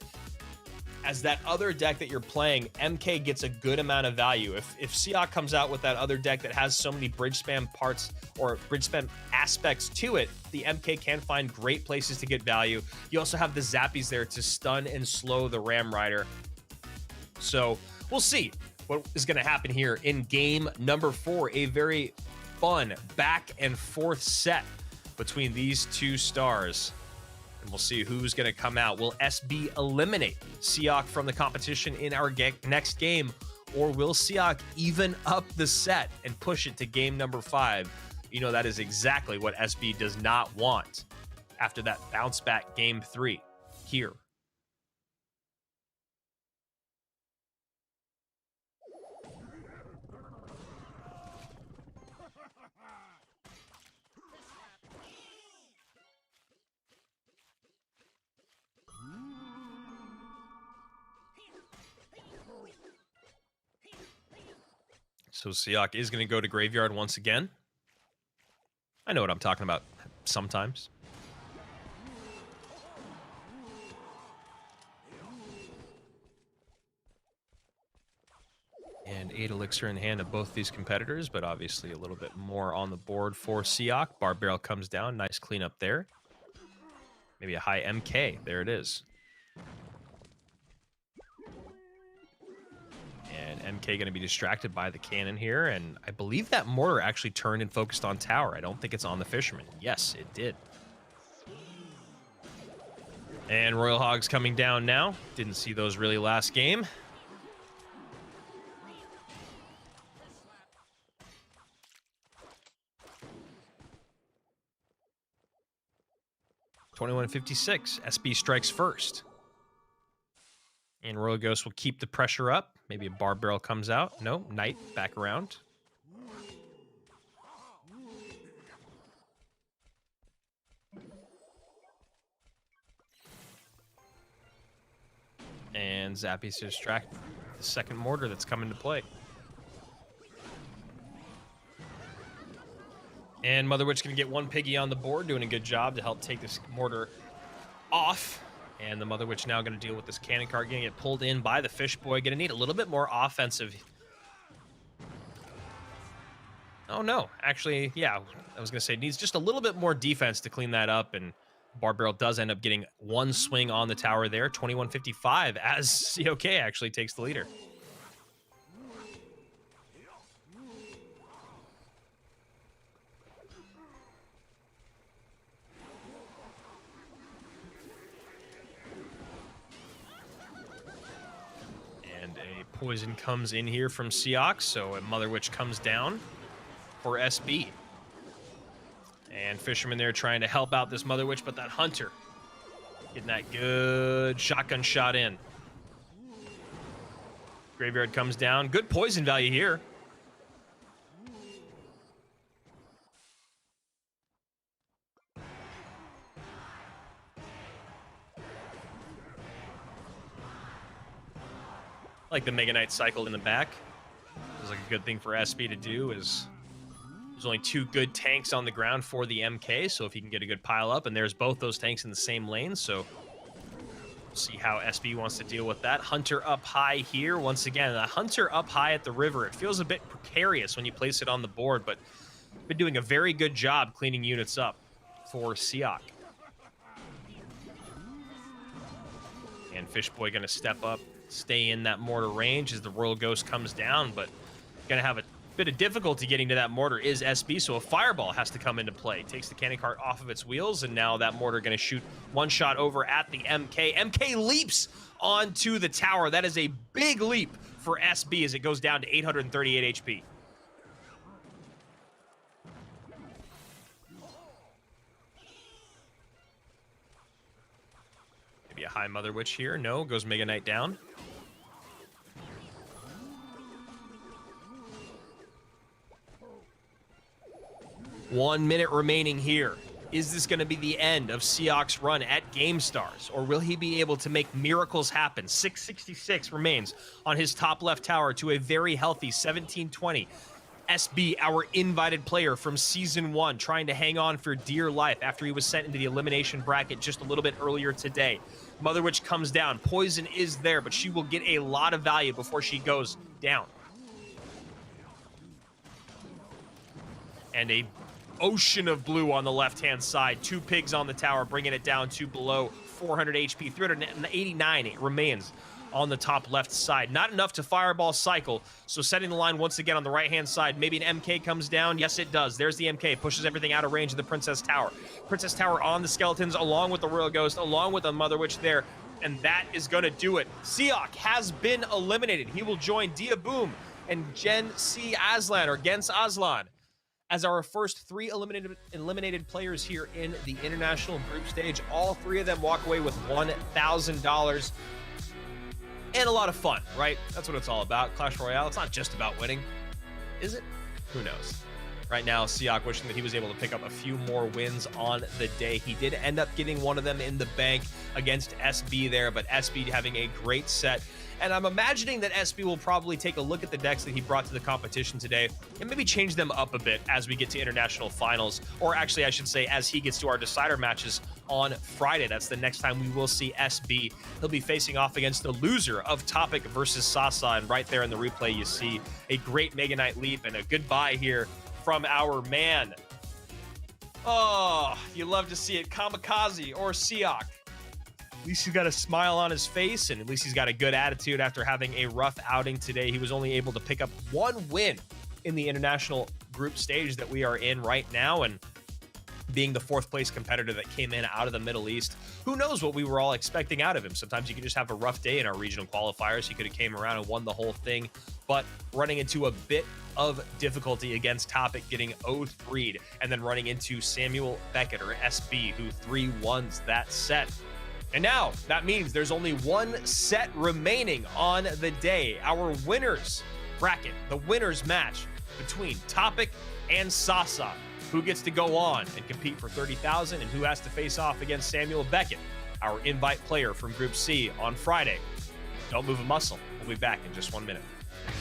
as that other deck that you're playing, MK gets a good amount of value. If Siak comes out with that other deck that has so many bridge spam parts or bridge spam aspects to it, the MK can find great places to get value. You also have the Zappies there to stun and slow the Ram Rider. So we'll see what is going to happen here in game number 4. A very fun back and forth set between these two stars. And we'll see who's going to come out. Will SB eliminate Siak from the competition in our next game? Or will Siak even up the set and push it to game number 5? You know, that is exactly what SB does not want after that bounce back game 3 here. So Siak is going to go to Graveyard once again. I know what I'm talking about sometimes. 8 elixir in hand of both these competitors, but obviously a little bit more on the board for Siak. Bar barrel comes down. Nice cleanup there. Maybe a high MK. There it is. And MK going to be distracted by the cannon here. And I believe that mortar actually turned and focused on tower. I don't think it's on the fisherman. Yes, it did. And Royal Hogs coming down now. Didn't see those really last game. $21.56. SB strikes first. And Royal Ghost will keep the pressure up. Maybe a bar barrel comes out. No, Knight back around. And Zappy's to distract the second mortar that's come into play. And Mother Witch going to get one piggy on the board, doing a good job to help take this mortar off. And the Mother Witch now going to deal with this cannon cart, going to get pulled in by the Fish Boy. Going to need a little bit more offensive. Oh, no. Actually, yeah, I was going to say, needs just a little bit more defense to clean that up. And Bar Barrel does end up getting one swing on the tower there. 21.55 as COK actually takes the leader. Poison comes in here from Seox, so a Mother Witch comes down for SB. And Fisherman there trying to help out this Mother Witch, but that Hunter getting that good shotgun shot in. Graveyard comes down. Good poison value here. Like the Mega Knight cycle in the back. This is like a good thing for SB to do is there's only 2 good tanks on the ground for the MK, so if he can get a good pile up, and there's both those tanks in the same lane, so we'll see how SB wants to deal with that. Hunter up high here. Once again, the Hunter up high at the river. It feels a bit precarious when you place it on the board, but been doing a very good job cleaning units up for Siak. And Fishboy going to step up, stay in that mortar range as the Royal Ghost comes down, but going to have a bit of difficulty getting to that mortar is SB, so a fireball has to come into play. Takes the cannon cart off of its wheels, and now that mortar going to shoot one shot over at the MK. MK leaps onto the tower. That is a big leap for SB as it goes down to 838 HP. Maybe a high Mother Witch here. No, goes Mega Knight down. One minute remaining here. Is this going to be the end of Seox's run at Gamestars, or will he be able to make miracles happen? 666 remains on his top left tower to a very healthy 1720. SB, our invited player from Season 1, trying to hang on for dear life after he was sent into the elimination bracket just a little bit earlier today. Mother Witch comes down. Poison is there, but she will get a lot of value before she goes down. And a ocean of blue on the left-hand side. 2 pigs on the tower, bringing it down to below 400 HP. 389 remains on the top left side. Not enough to fireball cycle, so setting the line once again on the right-hand side. Maybe an MK comes down. Yes, it does. There's the MK. Pushes everything out of range of the Princess Tower. Princess Tower on the skeletons, along with the Royal Ghost, along with the Mother Witch there, and that is going to do it. Seok has been eliminated. He will join Dia Boom and Gen C Aslan, or Gens Aslan, as our first 3 eliminated players here in the international group stage. All 3 of them walk away with $1,000 and a lot of fun, right? That's what it's all about. Clash Royale, it's not just about winning, is it? Who knows? Right now, Siak wishing that he was able to pick up a few more wins on the day. He did end up getting one of them in the bank against SB there, but SB having a great set. And I'm imagining that SB will probably take a look at the decks that he brought to the competition today and maybe change them up a bit as we get to international finals, or actually I should say as he gets to our decider matches on Friday. That's the next time we will see SB. He'll be facing off against the loser of Topic versus Sasa, and right there in the replay you see a great Mega Knight leap and a goodbye here from our man. Oh, you love to see it. Kamikaze or Siak. At least he's got a smile on his face, and at least he's got a good attitude after having a rough outing today. He was only able to pick up one win in the international group stage that we are in right now, and being the fourth place competitor that came in out of the Middle East, who knows what we were all expecting out of him. Sometimes you can just have a rough day in our regional qualifiers. He could have came around and won the whole thing, but running into a bit of difficulty against Topic, getting 0-3'd, and then running into Samuel Beckett, or SB, who 3-1s that set. And now that means there's only one set remaining on the day. Our winners bracket, the winners match between Topic and Sasa. Who gets to go on and compete for 30,000 and who has to face off against Samuel Beckett, our invite player from Group C on Friday. Don't move a muscle. We'll be back in just 1 minute.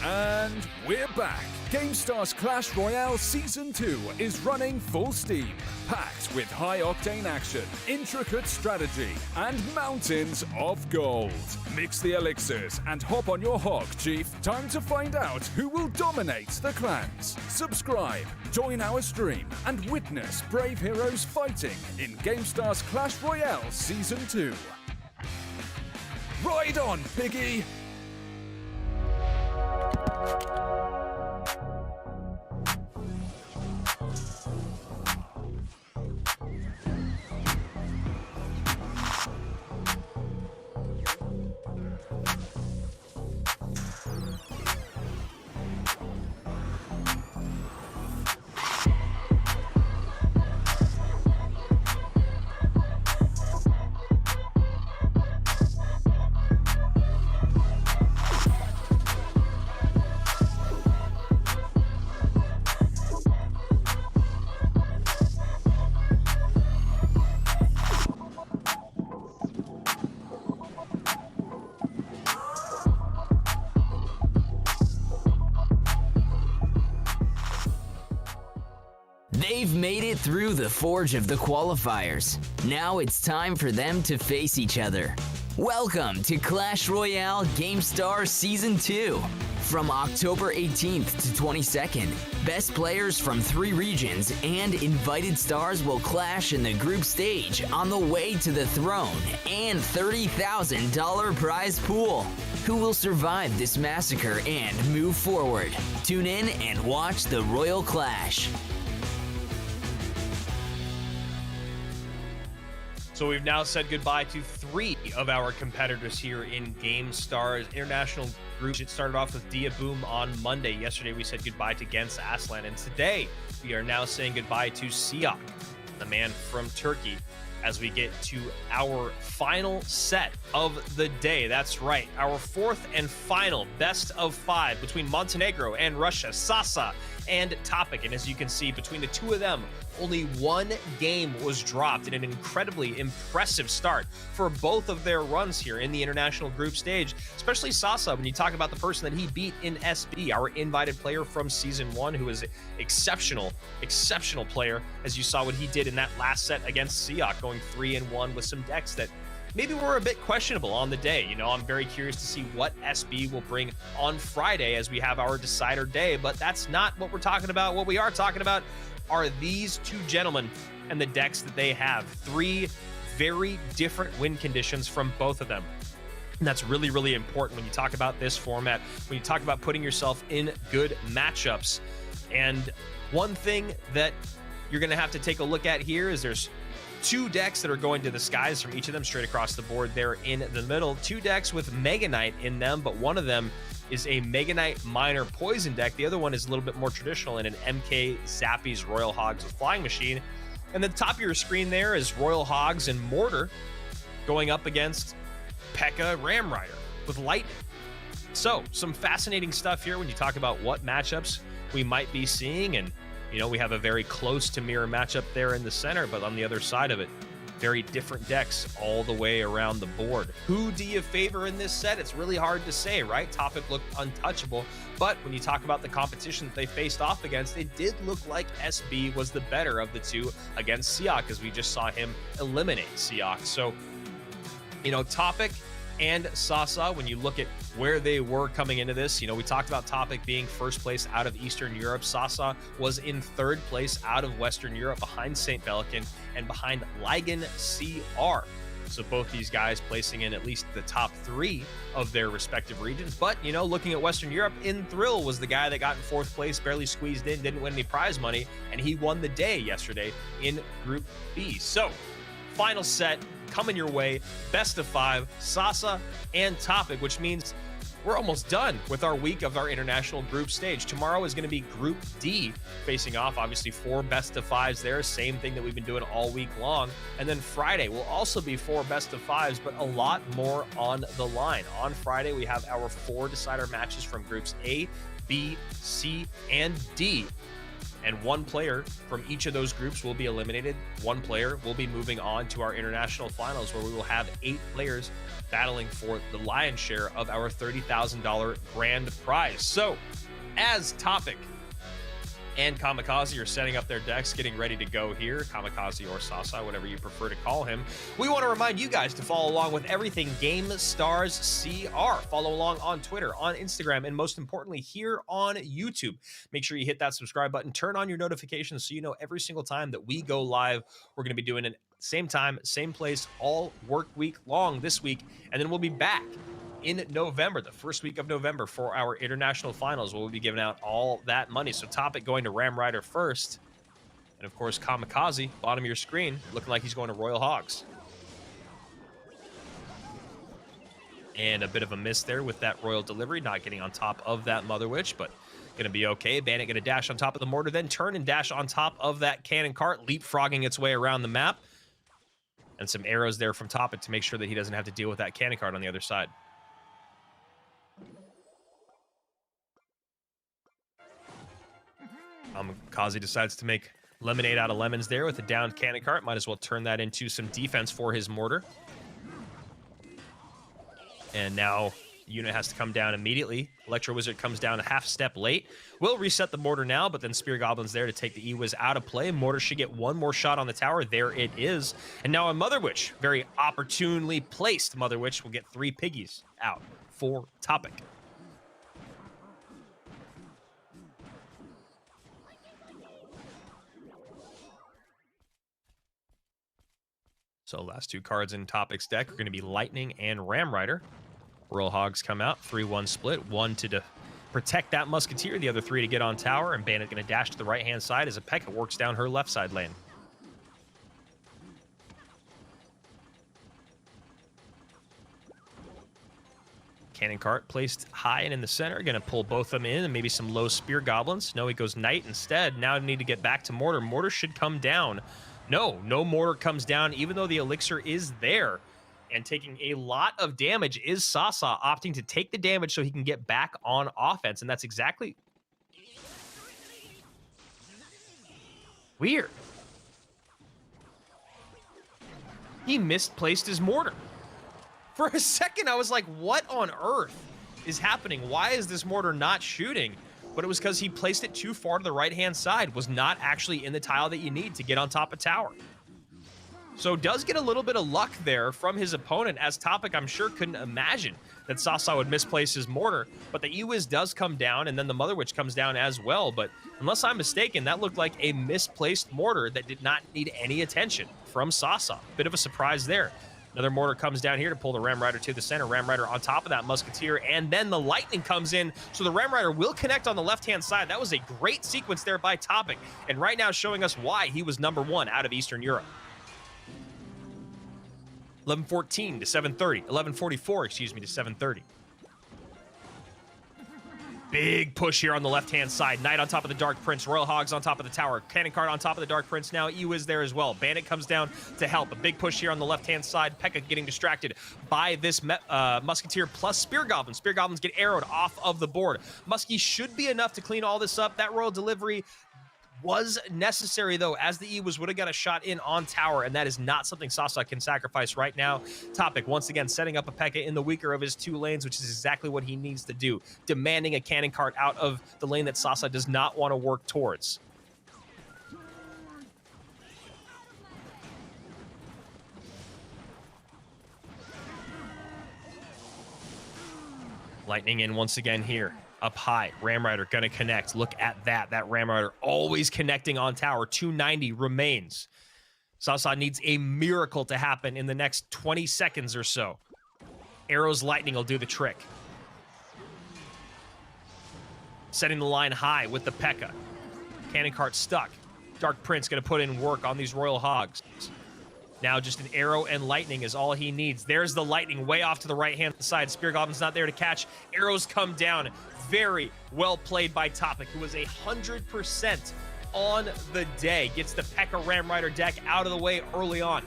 And we're back. GameStars Clash Royale Season 2 is running full steam, packed with high-octane action, intricate strategy, and mountains of gold. Mix the elixirs and hop on your hog, Chief. Time to find out who will dominate the clans. Subscribe, join our stream, and witness brave heroes fighting in GameStars Clash Royale Season 2. Ride on, piggy! They've made it through the forge of the qualifiers. Now it's time for them to face each other. Welcome to Clash Royale Gamestars Season 2. From October 18th to 22nd, best players from 3 regions and invited stars will clash in the group stage on the way to the throne and $30,000 prize pool. Who will survive this massacre and move forward? Tune in and watch the Royal Clash. So we've now said goodbye to 3 of our competitors here in GameStars International Group. It started off with Dia Boom on Monday. Yesterday we said goodbye to Gens Aslan, and today we are now saying goodbye to Siak, the man from Turkey, as we get to our final set of the day. That's right, our 4th and final best of 5 between Montenegro and Russia, Sasa and Topic. And as you can see, between the two of them, only 1 game was dropped in an incredibly impressive start for both of their runs here in the international group stage, especially Sasa. When you talk about the person that he beat in SB, our invited player from Season 1, who is an exceptional player, as you saw what he did in that last set against Siak, going 3-1 with some decks that maybe were a bit questionable on the day. You know, I'm very curious to see what SB will bring on Friday as we have our decider day, but that's not what we're talking about. What we are talking about are these 2 gentlemen and the decks that they have. 3 very different win conditions from both of them. And that's really, really important when you talk about this format, when you talk about putting yourself in good matchups. And one thing that you're going to have to take a look at here is there's 2 decks that are going to the skies from each of them straight across the board there in the middle. 2 decks with Mega Knight in them, but one of them is a Mega Knight Minor Poison deck. The other one is a little bit more traditional in an MK Zappies Royal Hogs with Flying Machine. And the top of your screen there is Royal Hogs and Mortar going up against P.E.K.K.A. Ram Rider with Lightning. So some fascinating stuff here when you talk about what matchups we might be seeing. And, you know, we have a very close to mirror matchup there in the center, but on the other side of it, very different decks all the way around the board. Who do you favor in this set? It's really hard to say, right? Topic looked untouchable, but when you talk about the competition that they faced off against, it did look like SB was the better of the two against Siak, as we just saw him eliminate Siak. So, you know, Topic and Sasa, when you look at where they were coming into this, you know, we talked about Topic being first place out of Eastern Europe. Sasa was in third place out of Western Europe, behind St. Belican and behind Ligan CR. So both these guys placing in at least the top 3 of their respective regions. But, you know, looking at Western Europe, In Thrill was the guy that got in 4th place, barely squeezed in, didn't win any prize money, and he won the day yesterday in Group B. So, final set coming your way, best of 5, Sasa and Topic, which means we're almost done with our week of our international group stage. Tomorrow is going to be Group D facing off, obviously 4 best of 5s there, same thing that we've been doing all week long. And then Friday will also be 4 best of 5s, but a lot more on the line. On Friday, we have our 4 decider matches from Groups A, B, C, and D. And 1 player from each of those groups will be eliminated. 1 player will be moving on to our international finals, where we will have 8 players battling for the lion's share of our $30,000 grand prize. So, as Topic and Kamikaze are setting up their decks, getting ready to go here, Kamikaze or Sasa, whatever you prefer to call him, we want to remind you guys to follow along with everything GameStars CR. Follow along on Twitter, on Instagram, and most importantly, here on YouTube. Make sure you hit that subscribe button, turn on your notifications so you know every single time that we go live. We're going to be doing it same time, same place, all work week long this week, and then we'll be back in November, the first week of November, for our international finals. We'll be giving out all that money. So Topic going to Ram Rider first. And of course, Kamikaze, bottom of your screen, looking like he's going to Royal Hogs. And a bit of a miss there with that Royal delivery, not getting on top of that Mother Witch, but going to be okay. Bandit going to dash on top of the mortar, then turn and dash on top of that cannon cart, leapfrogging its way around the map. And some arrows there from Topic to make sure that he doesn't have to deal with that cannon cart on the other side. Kazi decides to make lemonade out of lemons there with a downed cannon cart. Might as well turn that into some defense for his mortar. And now the unit has to come down immediately. Electro Wizard comes down a half step late. Will reset the mortar now, but then Spear Goblin's there to take the E-Wiz out of play. Mortar should get 1 more shot on the tower. There it is. And now a Mother Witch, very opportunely placed Mother Witch, will get 3 piggies out for Topic. So last 2 cards in Topic's deck are going to be Lightning and Ram Rider. Royal Hogs come out, 3-1 split, 1 to protect that Musketeer, the other 3 to get on tower, and Bandit going to dash to the right-hand side as Apeka works down her left side lane. Cannon cart placed high and in the center, going to pull both of them in, and maybe some low Spear Goblins. No, he goes Knight instead. Now need to get back to Mortar. Mortar should come down. No Mortar comes down, even though the elixir is there. And taking a lot of damage is Sasa, opting to take the damage so he can get back on offense. And that's exactly... weird. He misplaced his mortar. For a second, I was like, what on earth is happening? Why is this mortar not shooting? But it was because he placed it too far to the right-hand side, was not actually in the tile that you need to get on top of tower. So does get a little bit of luck there from his opponent, as Topic, I'm sure, couldn't imagine that Sasa would misplace his mortar. But the E-Wiz does come down, and then the Mother Witch comes down as well. But unless I'm mistaken, that looked like a misplaced mortar that did not need any attention from Sasa. Bit of a surprise there. Another mortar comes down here to pull the Ram Rider to the center. Ram Rider on top of that Musketeer, and then the Lightning comes in, so the Ram Rider will connect on the left-hand side. That was a great sequence there by Topic, and right now showing us why he was #1 out of Eastern Europe. 11:14 to 7:30. 11:44, excuse me, to 7:30. Big push here on the left-hand side. Knight on top of the Dark Prince. Royal Hogs on top of the tower. Cannon cart on top of the Dark Prince now. E-Wiz there as well. Bandit comes down to help. A big push here on the left-hand side. Pekka getting distracted by this Musketeer plus Spear Goblin. Spear Goblins get arrowed off of the board. Muskie should be enough to clean all this up. That Royal Delivery was necessary, though, as the E would have got a shot in on tower, and that is not something Sasa can sacrifice right now. Topic, once again, setting up a P.E.K.K.A in the weaker of his 2 lanes, which is exactly what he needs to do, demanding a cannon cart out of the lane that Sasa does not want to work towards. Lightning in once again here. Up high, Ram Rider gonna connect. Look at that. That Ram Rider always connecting on tower. 290 remains. Sasa needs a miracle to happen in the next 20 seconds or so. Arrow's Lightning will do the trick. Setting the line high with the P.E.K.K.A. Cannon cart stuck. Dark Prince gonna put in work on these Royal Hogs. Now just an Arrow and Lightning is all he needs. There's the Lightning way off to the right-hand side. Spear Goblin's not there to catch. Arrows come down. Very well played by Topic, who was 100% on the day. Gets the P.E.K.K.A Ram Rider deck out of the way early on.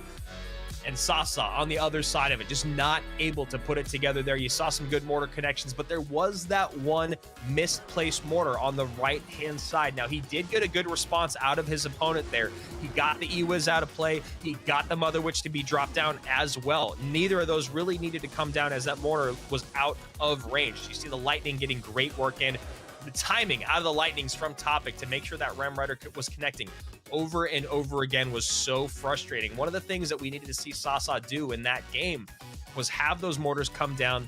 And Sasa on the other side of it, just not able to put it together there. You saw some good mortar connections, but there was that one misplaced mortar on the right-hand side. Now, he did get a good response out of his opponent there. He got the E-Wiz out of play. He got the Mother Witch to be dropped down as well. Neither of those really needed to come down as that mortar was out of range. You see the Lightning getting great work in. The timing out of the Lightnings from Topic to make sure that Ram Rider was connecting over and over again was so frustrating. One of the things that we needed to see Sasa do in that game was have those mortars come down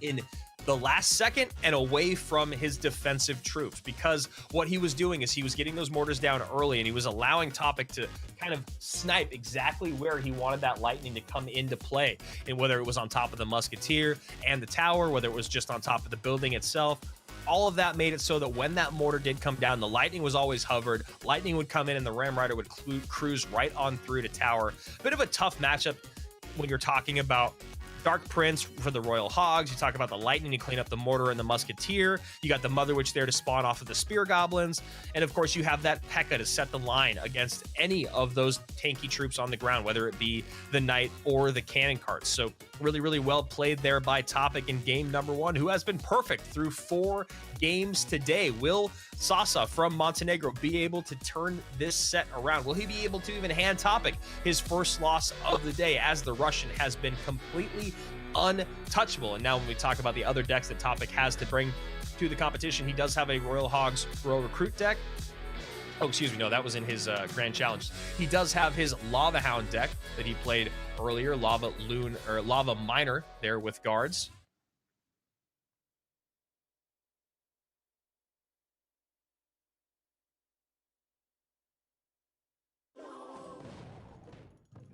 in the last second and away from his defensive troops, because what he was doing is he was getting those mortars down early and he was allowing Topic to kind of snipe exactly where he wanted that Lightning to come into play, and whether it was on top of the Musketeer and the tower, whether it was just on top of the building itself. All of that made it so that when that mortar did come down, the Lightning was always hovered. Lightning would come in and the Ram Rider would cruise right on through to tower. Bit of a tough matchup when you're talking about Dark Prince for the Royal Hogs. You talk about the Lightning to clean up the mortar and the Musketeer. You got the Mother Witch there to spawn off of the Spear Goblins. And of course, you have that P.E.K.K.A to set the line against any of those tanky troops on the ground, whether it be the Knight or the Cannon Carts. So really, really well played there by Topic in game number 1, who has been perfect through 4 games today. Will Sasa from Montenegro be able to turn this set around? Will he be able to even hand Topic his first loss of the day, as the Russian has been completely untouchable? And now when we talk about the other decks that Topic has to bring to the competition, he does have a Royal Hogs Royal Recruit deck. Oh, excuse me, no, that was in his Grand Challenge. He does have his Lava Hound deck that he played earlier, Lava Miner there with guards.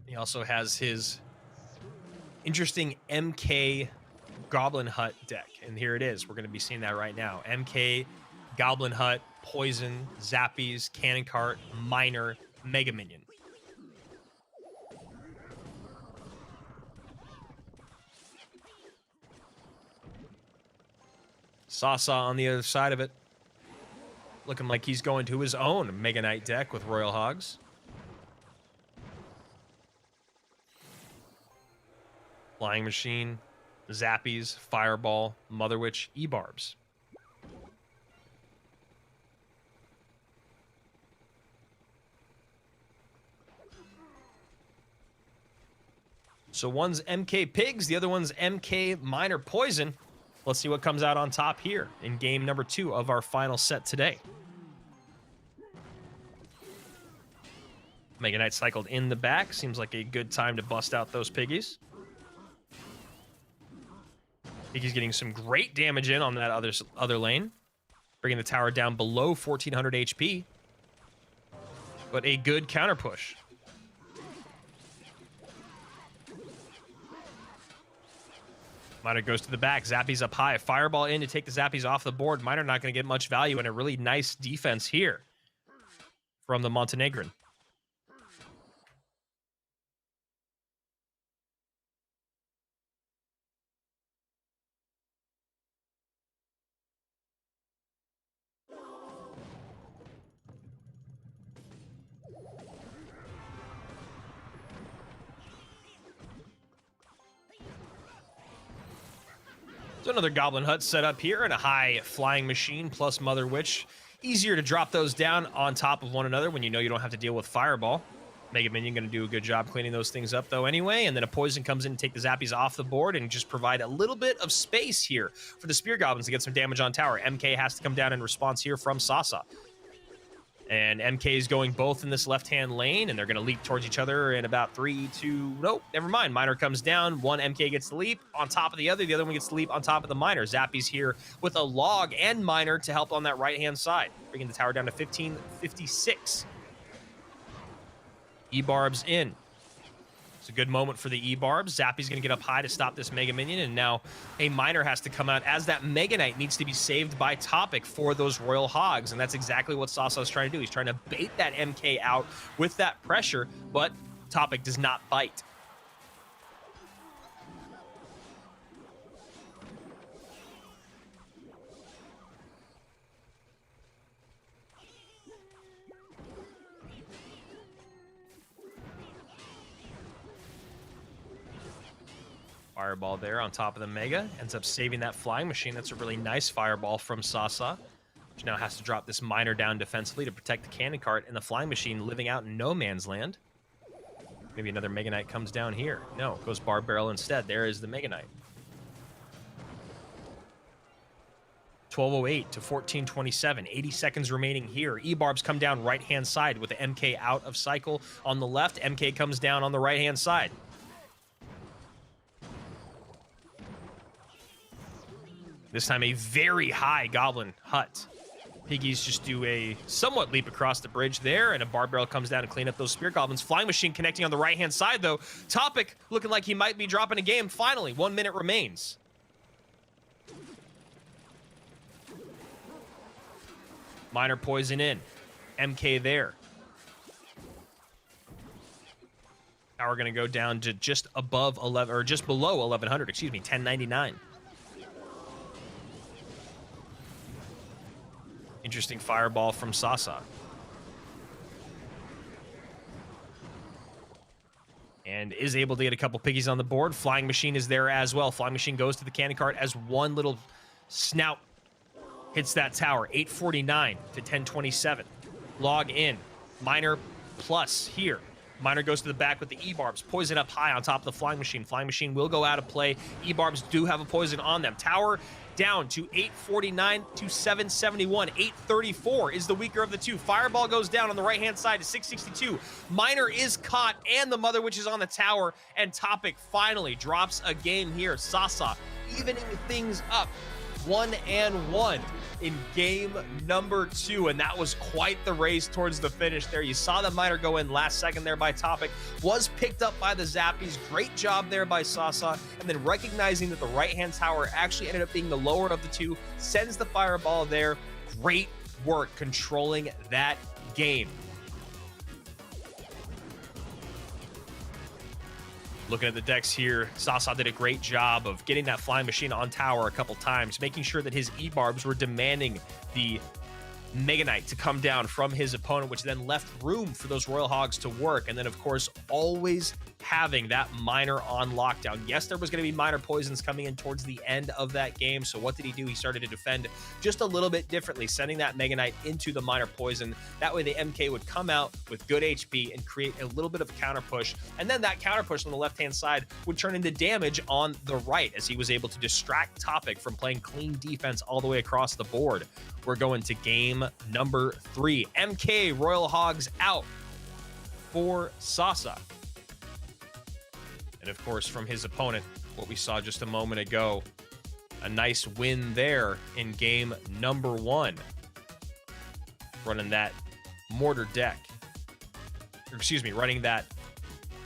He also has his interesting MK Goblin Hut deck. And here it is. We're going to be seeing that right now. MK, Goblin Hut, Poison, Zappies, Cannon Cart, Miner, Mega Minion. Sasa on the other side of it, looking like he's going to his own Mega Knight deck with Royal Hogs. Flying Machine, Zappies, Fireball, Mother Witch, E-Barbs. So one's MK Pigs, the other one's MK Miner Poison. Let's see what comes out on top here in game number 2 of our final set today. Mega Knight cycled in the back. Seems like a good time to bust out those piggies. Piggy's getting some great damage in on that other lane, bringing the tower down below 1400 HP. But a good counter push. Miner goes to the back. Zappies up high. Fireball in to take the Zappies off the board. Miner not going to get much value, and a really nice defense here from the Montenegrin. So another Goblin Hut set up here and a high Flying Machine plus Mother Witch easier to drop those down on top of one another when you know you don't have to deal with Fireball. Mega Minion going to do a good job cleaning those things up, though, anyway. And then a Poison comes in to take the Zappies off the board and just provide a little bit of space here for the Spear Goblins to get some damage on tower. MK has to come down in response here from Sasa. And MK is going both in this left-hand lane, and they're going to leap towards each other in about 3, 2... Nope, never mind. Miner comes down. One MK gets the leap on top of the other. The other one gets the leap on top of the Miner. Zappies here with a Log and Miner to help on that right-hand side, bringing the tower down to 1556. E-Barb's in. It's a good moment for the E-Barbs. Zappy's going to get up high to stop this Mega Minion, and now a Miner has to come out as that Mega Knight needs to be saved by Topic for those Royal Hogs, and that's exactly what Sasa's trying to do. He's trying to bait that MK out with that pressure, but Topic does not bite. Fireball there on top of the Mega. Ends up saving that Flying Machine. That's a really nice Fireball from Sasa, which now has to drop this Miner down defensively to protect the Cannon Cart, and the Flying Machine living out in no man's land. Maybe another Mega Knight comes down here. No, it goes Bar Barrel instead. There is the Mega Knight. 12:08 to 14:27. 80 seconds remaining here. E-Barbs come down right-hand side with the MK out of cycle on the left. MK comes down on the right-hand side. This time a very high Goblin hut. Piggies just do a somewhat leap across the bridge there, and a Bar Barrel comes down to clean up those Spear Goblins. Flying Machine connecting on the right-hand side, though. Topic looking like he might be dropping a game. Finally, 1 minute remains. Miner Poison in. MK there. Now we're going to go down to just above 11, or just below 1100, excuse me, 1099. Interesting Fireball from Sasa. And is able to get a couple piggies on the board. Flying Machine is there as well. Flying Machine goes to the Cannon Cart as one little snout hits that tower. 849 to 1027. Log in. Miner plus here. Miner goes to the back with the E-Barbs. Poison up high on top of the Flying Machine. Flying Machine will go out of play. E-Barbs do have a poison on them. Tower down to 849 to 771. 834 is the weaker of the two. Fireball goes down on the right-hand side to 662. Miner is caught, and the Mother Witch is on the tower, and Topic finally drops a game here. Sasa evening things up. 1-1 in game number 2, and that was quite the race towards the finish there. You saw the Miner go in last second there by Topic, was picked up by the Zappies. Great job there by Sasa, and then recognizing that the right-hand tower actually ended up being the lower of the two, sends the Fireball there. Great work controlling that game. Looking at the decks here, Sasa did a great job of getting that Flying Machine on tower a couple times, making sure that his E-Barbs were demanding the Mega Knight to come down from his opponent, which then left room for those Royal Hogs to work. And then, of course, always having that Miner on lockdown. Yes, there was going to be Miner Poisons coming in towards the end of that game. So what did he do? He started to defend just a little bit differently, sending that Mega Knight into the Miner Poison. That way the MK would come out with good HP and create a little bit of a counter push. And then that counter push on the left-hand side would turn into damage on the right, as he was able to distract Topic from playing clean defense all the way across the board. We're going to game number 3. MK Royal Hogs out for Sasa. And of course, from his opponent, what we saw just a moment ago, a nice win there in game number 1. Running that Mortar deck. Or excuse me, running that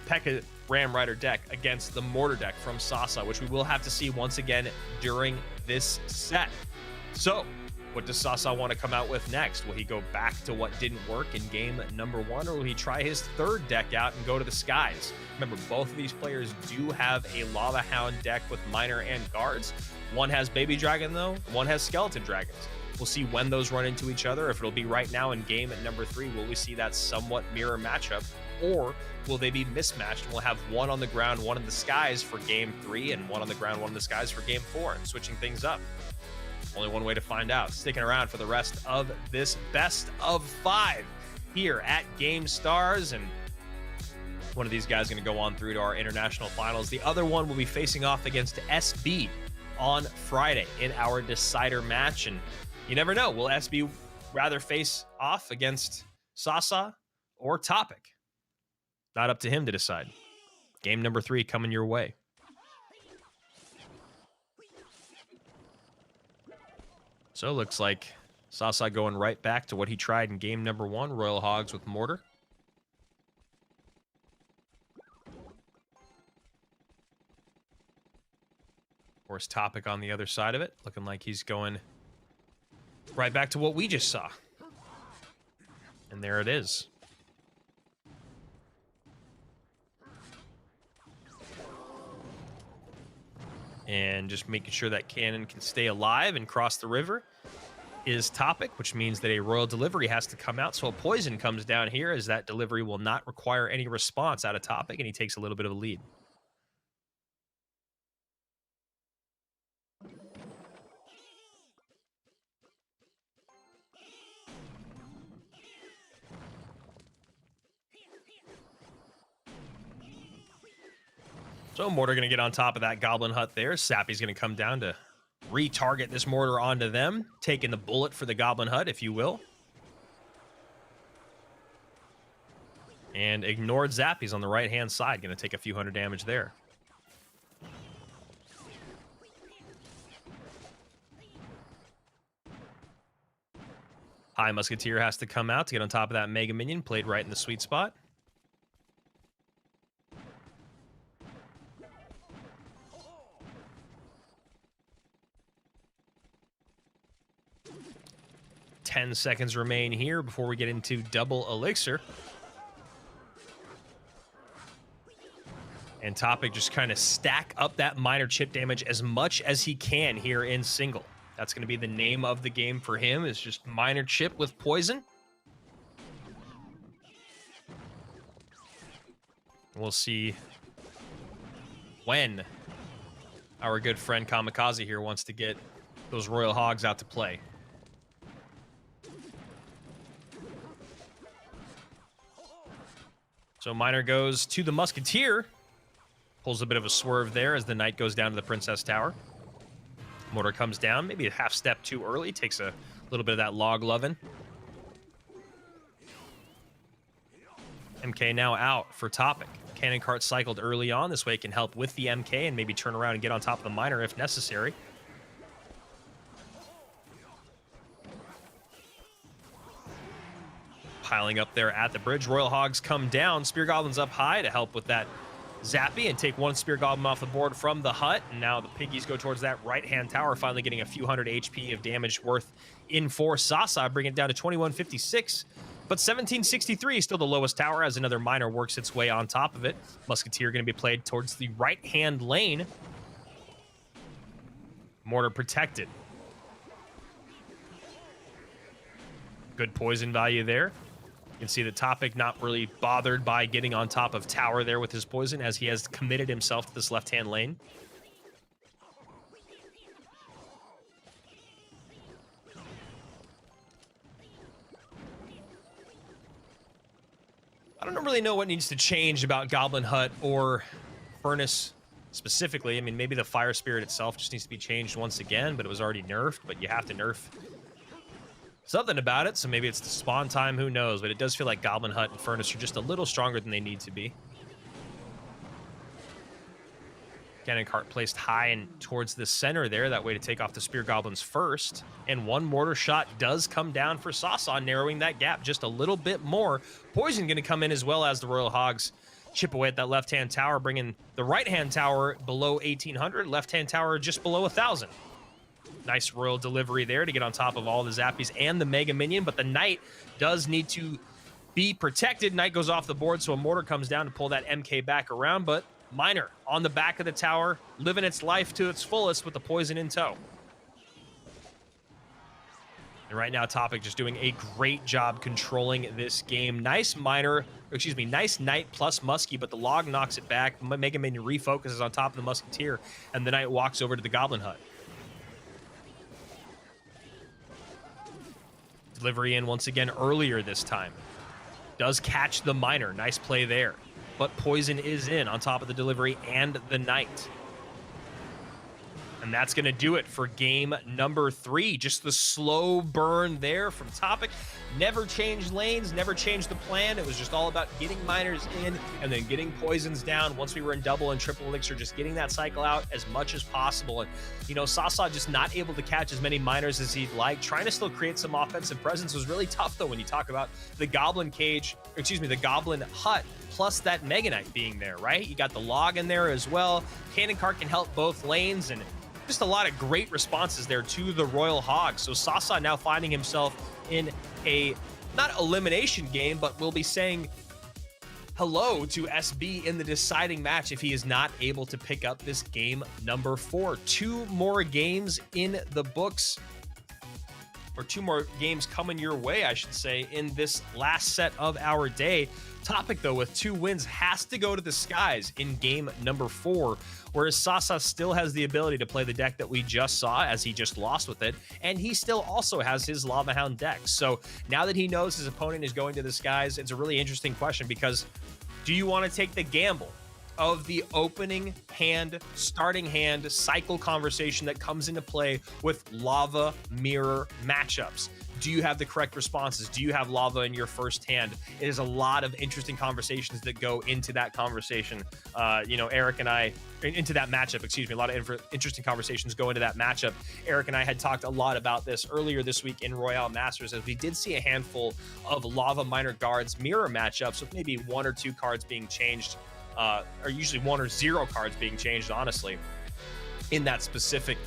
P.E.K.K.A. Ram Rider deck against the Mortar deck from Sasa, which we will have to see once again during this set. So, what does Sasa want to come out with next? Will he go back to what didn't work in game number 1, or will he try his third deck out and go to the skies? Remember, both of these players do have a Lava Hound deck with Miner and Guards. One has Baby Dragon, though. One has Skeleton Dragons. We'll see when those run into each other. If it'll be right now in game at number 3, will we see that somewhat mirror matchup? Or will they be mismatched, and we'll have one on the ground, one in the skies for game 3, and one on the ground, one in the skies for game 4, and switching things up? Only one way to find out. Sticking around for the rest of this best of 5 here at GameStars, and one of these guys is going to go on through to our international finals. The other one will be facing off against SB on Friday in our decider match, and you never know, will SB rather face off against Sasa or Topic? Not up to him to decide. Game number 3 coming your way. So looks like Sasa going right back to what he tried in game number 1, Royal Hogs with Mortar. Of course, Topic on the other side of it, looking like he's going right back to what we just saw. And there it is. And just making sure that cannon can stay alive and cross the river is Topic, which means that a royal delivery has to come out. So a poison comes down here, as that delivery will not require any response out of Topic, and he takes a little bit of a lead. So Mortar going to get on top of that Goblin Hut there. Sappy's going to come down to retarget this Mortar onto them, taking the bullet for the Goblin Hut, if you will. And ignored Zappy's on the right-hand side. Going to take a few hundred damage there. High Musketeer has to come out to get on top of that Mega Minion, played right in the sweet spot. Ten seconds remain here before we get into double elixir. And Topic just kind of stack up that minor chip damage as much as he can here in single. That's going to be the name of the game for him, is just minor chip with poison. We'll see when our good friend Kamikaze here wants to get those Royal Hogs out to play. So Miner goes to the Musketeer. Pulls a bit of a swerve there as the Knight goes down to the Princess Tower. Mortar comes down, maybe a half step too early. Takes a little bit of that log lovin'. MK now out for Topic. Cannon cart cycled early on. This way it can help with the MK and maybe turn around and get on top of the Miner if necessary. Piling up there at the bridge. Royal Hogs come down. Spear Goblins up high to help with that Zappy and take one Spear Goblin off the board from the hut. And now the Piggies go towards that right-hand tower, finally getting a few hundred HP of damage worth in for Sasa, bringing it down to 2156. But 1763 is still the lowest tower as another Miner works its way on top of it. Musketeer going to be played towards the right-hand lane. Mortar protected. Good poison value there. You can see the Topic not really bothered by getting on top of tower there with his poison, as he has committed himself to this left-hand lane. I don't really know what needs to change about Goblin Hut or Furnace specifically. I mean, maybe the Fire Spirit itself just needs to be changed once again, but it was already nerfed, but you have to nerf something about it, so maybe it's the spawn time, who knows, but it does feel like Goblin Hut and Furnace are just a little stronger than they need to be. Cannon cart placed high and towards the center there, that way to take off the Spear Goblins first, and one mortar shot does come down for Sasa, narrowing that gap just a little bit more. Poison going to come in as well as the Royal Hogs chip away at that left-hand tower, bringing the right-hand tower below 1800, left-hand tower just below 1000. Nice royal delivery there to get on top of all the Zappies and the Mega Minion, but the Knight does need to be protected. Knight goes off the board, so a mortar comes down to pull that MK back around, but Miner on the back of the tower, living its life to its fullest with the poison in tow. And right now, Topic just doing a great job controlling this game. Nice nice Knight plus Muskie, but the log knocks it back. Mega Minion refocuses on top of the Musketeer, and the Knight walks over to the Goblin Hut. Delivery in once again earlier this time. Does catch the miner. Nice play there. But poison is in on top of the delivery and the knight. And that's going to do it for game number 3. Just the slow burn there from Topic. Never changed lanes, never changed the plan. It was just all about getting miners in and then getting poisons down. Once we were in double and triple elixir, just getting that cycle out as much as possible. And, you know, Sasa just not able to catch as many miners as he'd like. Trying to still create some offensive presence was really tough, though, when you talk about the Goblin cage, the Goblin hut, plus that Mega Knight being there, right? You got the log in there as well. Cannon Cart can help both lanes, and just a lot of great responses there to the Royal Hog. So Sasa now finding himself in a, not elimination game, but we'll be saying hello to SB in the deciding match if he is not able to pick up this game number 4. 2 more games in the books, or 2 more games coming your way, I should say, in this last set of our day. Topic, though, with 2 wins, has to go to the skies in game number 4, whereas Sasa still has the ability to play the deck that we just saw, as he just lost with it, and he still also has his Lava Hound deck. So now that he knows his opponent is going to the skies, it's a really interesting question, because do you want to take the gamble of the opening hand, starting hand cycle conversation that comes into play with lava mirror matchups? Do you have the correct responses? Do you have lava in your first hand? It is a lot of interesting conversations that go into that conversation. You know, Eric and I, into that matchup, excuse me, a lot of interesting conversations go into that matchup. Eric and I had talked a lot about this earlier this week in Royale Masters, as we did see a handful of lava miner guards mirror matchups with maybe 1 or 2 cards being changed, or usually 1 or 0 cards being changed, honestly, in that specific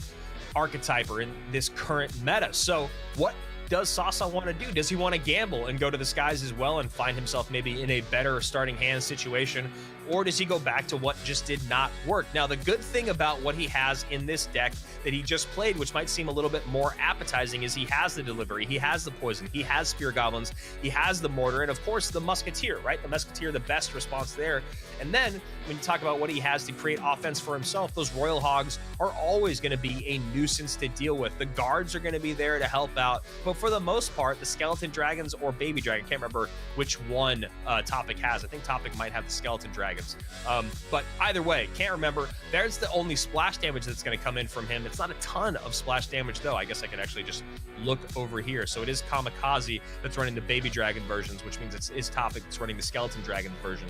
archetype or in this current meta. So what does Sasa want to do? Does he want to gamble and go to the skies as well and find himself maybe in a better starting hand situation? Or does he go back to what just did not work? Now, the good thing about what he has in this deck that he just played, which might seem a little bit more appetizing, is he has the delivery, he has the poison, he has Spear Goblins, he has the mortar, and of course the Musketeer, right? The Musketeer, the best response there. And then when you talk about what he has to create offense for himself, those Royal Hogs are always going to be a nuisance to deal with. The guards are going to be there to help out, but for the most part, the Skeleton Dragons or Baby Dragon, can't remember which one Topic has. I think Topic might have the Skeleton Dragons. But either way, can't remember. There's the only splash damage that's going to come in from him. It's not a ton of splash damage, though. I guess I can actually just look over here. So it is Kamikaze that's running the Baby Dragon versions, which means it's Topic that's running the Skeleton Dragon version.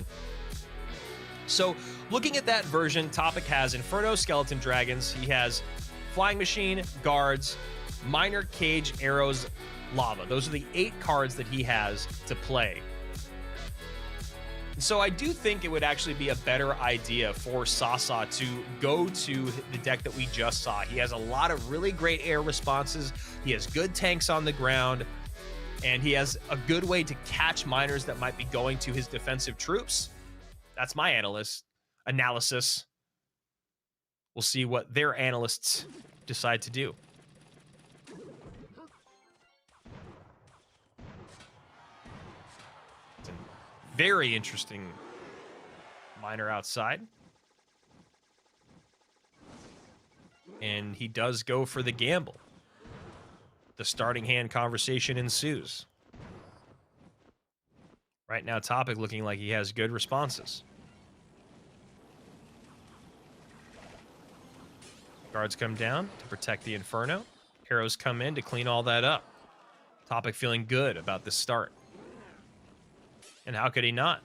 So looking at that version, Topic has Inferno, Skeleton Dragons. He has Flying Machine, Guards, Miner, Cage, Arrows, Lava. Those are the 8 cards that he has to play. So I do think it would actually be a better idea for Sasa to go to the deck that we just saw. He has a lot of really great air responses. He has good tanks on the ground, and he has a good way to catch miners that might be going to his defensive troops. That's my analysis. We'll see what their analysts decide to do. Very interesting miner outside. And he does go for the gamble. The starting hand conversation ensues. Right now, Topic looking like he has good responses. Guards come down to protect the Inferno. Arrows come in to clean all that up. Topic feeling good about this start. And how could he not?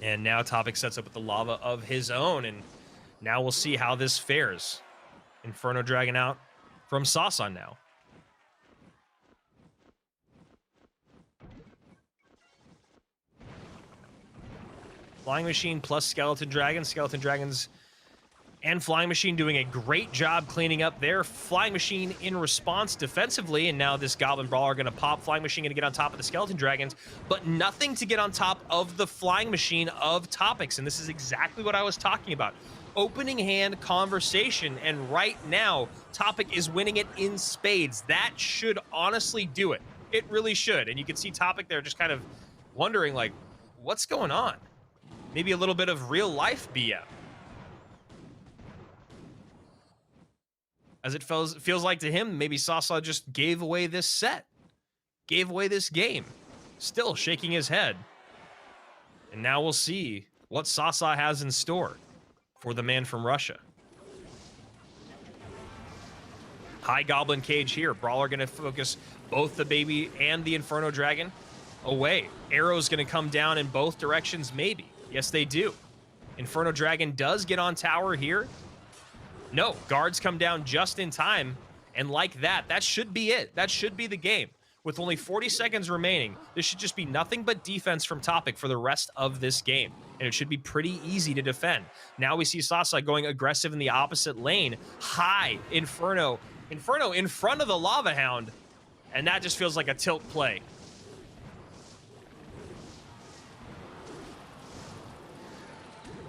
And now Topic sets up with the lava of his own, and now we'll see how this fares. Inferno Dragon out from Sasa now. Flying Machine plus Skeleton Dragon. Skeleton Dragons and Flying Machine doing a great job cleaning up their Flying Machine in response defensively, and now this Goblin Brawler going to pop. Flying Machine going to get on top of the Skeleton Dragons, but nothing to get on top of the Flying Machine of Topics, and this is exactly what I was talking about. Opening hand conversation, and right now, Topic is winning it in spades. That should honestly do it. It really should, and you can see Topic there just kind of wondering, like, what's going on? Maybe a little bit of real life BM. as it feels like to him, maybe Sasa just gave away this set, gave away this game, still shaking his head. And now we'll see what Sasa has in store for the man from Russia. High Goblin Cage here. Brawler going to focus both the baby and the Inferno Dragon away. Arrows going to come down in both directions, maybe. Yes, they do. Inferno Dragon does get on tower here. No, guards come down just in time. And like that, that should be it. That should be the game. With only 40 seconds remaining, this should just be nothing but defense from Topic for the rest of this game. And it should be pretty easy to defend. Now we see Sasa going aggressive in the opposite lane. High Inferno in front of the Lava Hound. And that just feels like a tilt play.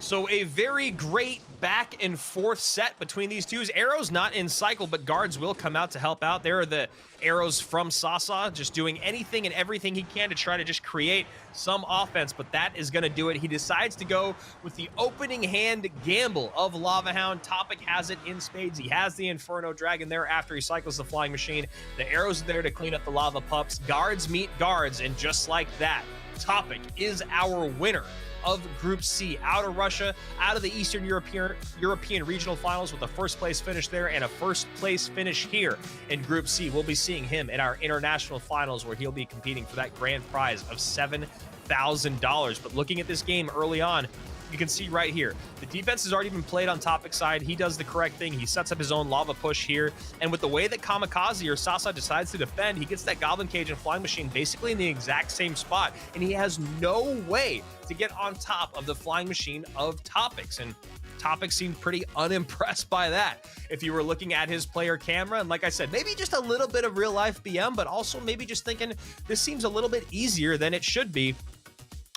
So a very great back and forth set between these two. Arrows not in cycle, but guards will come out to help out. There are the arrows from Sasa, just doing anything and everything he can to try to just create some offense, but that is going to do it. He decides to go with the opening hand gamble of Lava Hound. Topic has it in spades. He has the Inferno Dragon there after he cycles the Flying Machine. The arrows are there to clean up the lava pups. Guards meet guards, and just like that, Topic is our winner of Group C, out of Russia, out of the Eastern European Regional Finals with a first place finish there and a first place finish here in Group C. We'll be seeing him in our international finals where he'll be competing for that grand prize of $7,000. But looking at this game early on, you can see right here, the defense has already been played on Topic's side. He does the correct thing. He sets up his own lava push here. And with the way that Kamikaze or Sasa decides to defend, he gets that Goblin Cage and Flying Machine basically in the exact same spot. And he has no way to get on top of the Flying Machine of Topics. And Topic seemed pretty unimpressed by that. If you were looking at his player camera, and like I said, maybe just a little bit of real life BM, but also maybe just thinking this seems a little bit easier than it should be.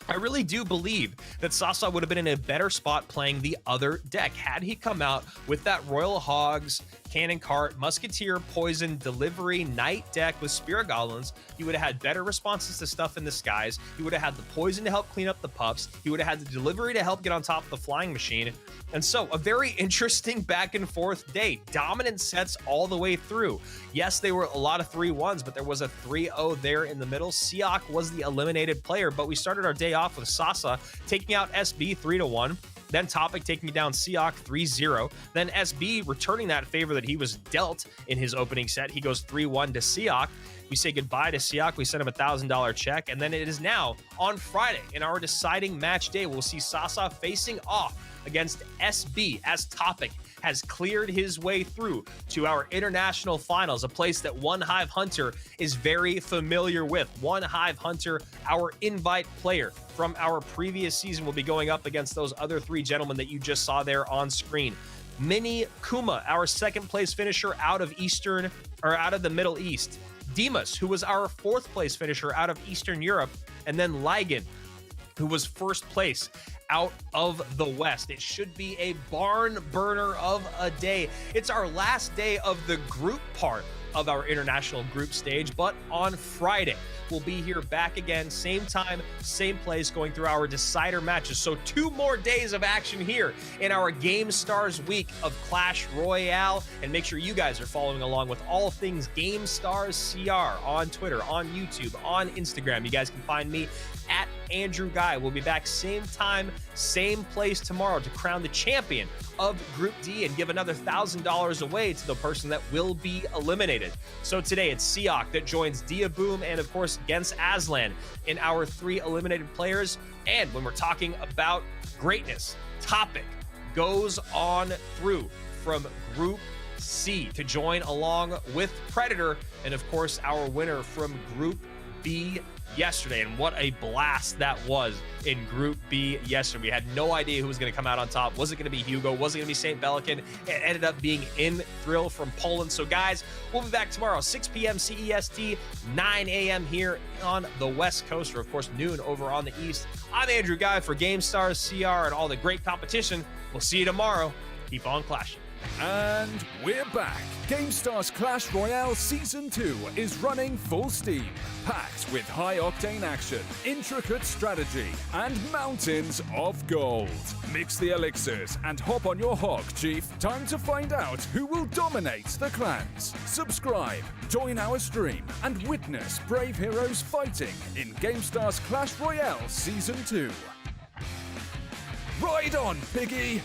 I really do believe that Sasa would have been in a better spot playing the other deck had he come out with that Royal Hogs, Cannon Cart, Musketeer, Poison, Delivery, Knight deck with Spirit Goblins. He would have had better responses to stuff in the skies. He would have had the Poison to help clean up the pups. He would have had the Delivery to help get on top of the Flying Machine. And so a very interesting back and forth day. Dominant sets all the way through. Yes, they were a lot of 3-1s, but there was a 3-0 there in the middle. Siak was the eliminated player, but we started our day off with Sasa taking out SB 3-1. Then Topic taking down Siak 3-0. Then SB returning that favor that he was dealt in his opening set. He goes 3-1 to Siak. We say goodbye to Siak. We send him a $1,000 check. And then it is now on Friday in our deciding match day. We'll see Sasa facing off against SB as Topic has cleared his way through to our international finals, a place that One Hive Hunter is very familiar with. One Hive Hunter, our invite player from our previous season, will be going up against those other three gentlemen that you just saw there on screen. Mini Kuma, our second place finisher out of the Middle East. Dimas, who was our fourth place finisher out of Eastern Europe, and then Ligan, who was first place out of the West. It should be a barn burner of a day. It's our last day of the group part of our international group stage, but on Friday, we'll be here back again, same time, same place, going through our decider matches. So 2 more days of action here in our GameStars week of Clash Royale. And make sure you guys are following along with all things GameStars CR on Twitter, on YouTube, on Instagram. You guys can find me at Andrew Guy. We'll be back same time, same place tomorrow to crown the champion of Group D and give another $1,000 away to the person that will be eliminated. So today it's Siak that joins Diaboom and of course against Aslan in our 3 eliminated players. And when we're talking about greatness, Topic goes on through from Group C to join along with Predator and of course our winner from Group B yesterday. And what a blast that was in Group B yesterday. We had no idea who was going to come out on top. Was it going to be Hugo? Was it going to be St. Belican? It ended up being In Thrill from Poland. So guys, we'll be back tomorrow, 6 p.m. CEST, 9 a.m. here on the West Coast, or of course noon over on the East. I'm Andrew Guy for GameStars CR and all the great competition. We'll see you tomorrow. Keep on clashing. And we're back. GameStars Clash Royale Season 2 is running full steam, packed with high-octane action, intricate strategy, and mountains of gold. Mix the elixirs and hop on your hog, Chief. Time to find out who will dominate the clans. Subscribe, join our stream, and witness brave heroes fighting in GameStars Clash Royale Season 2. Ride on, Biggie!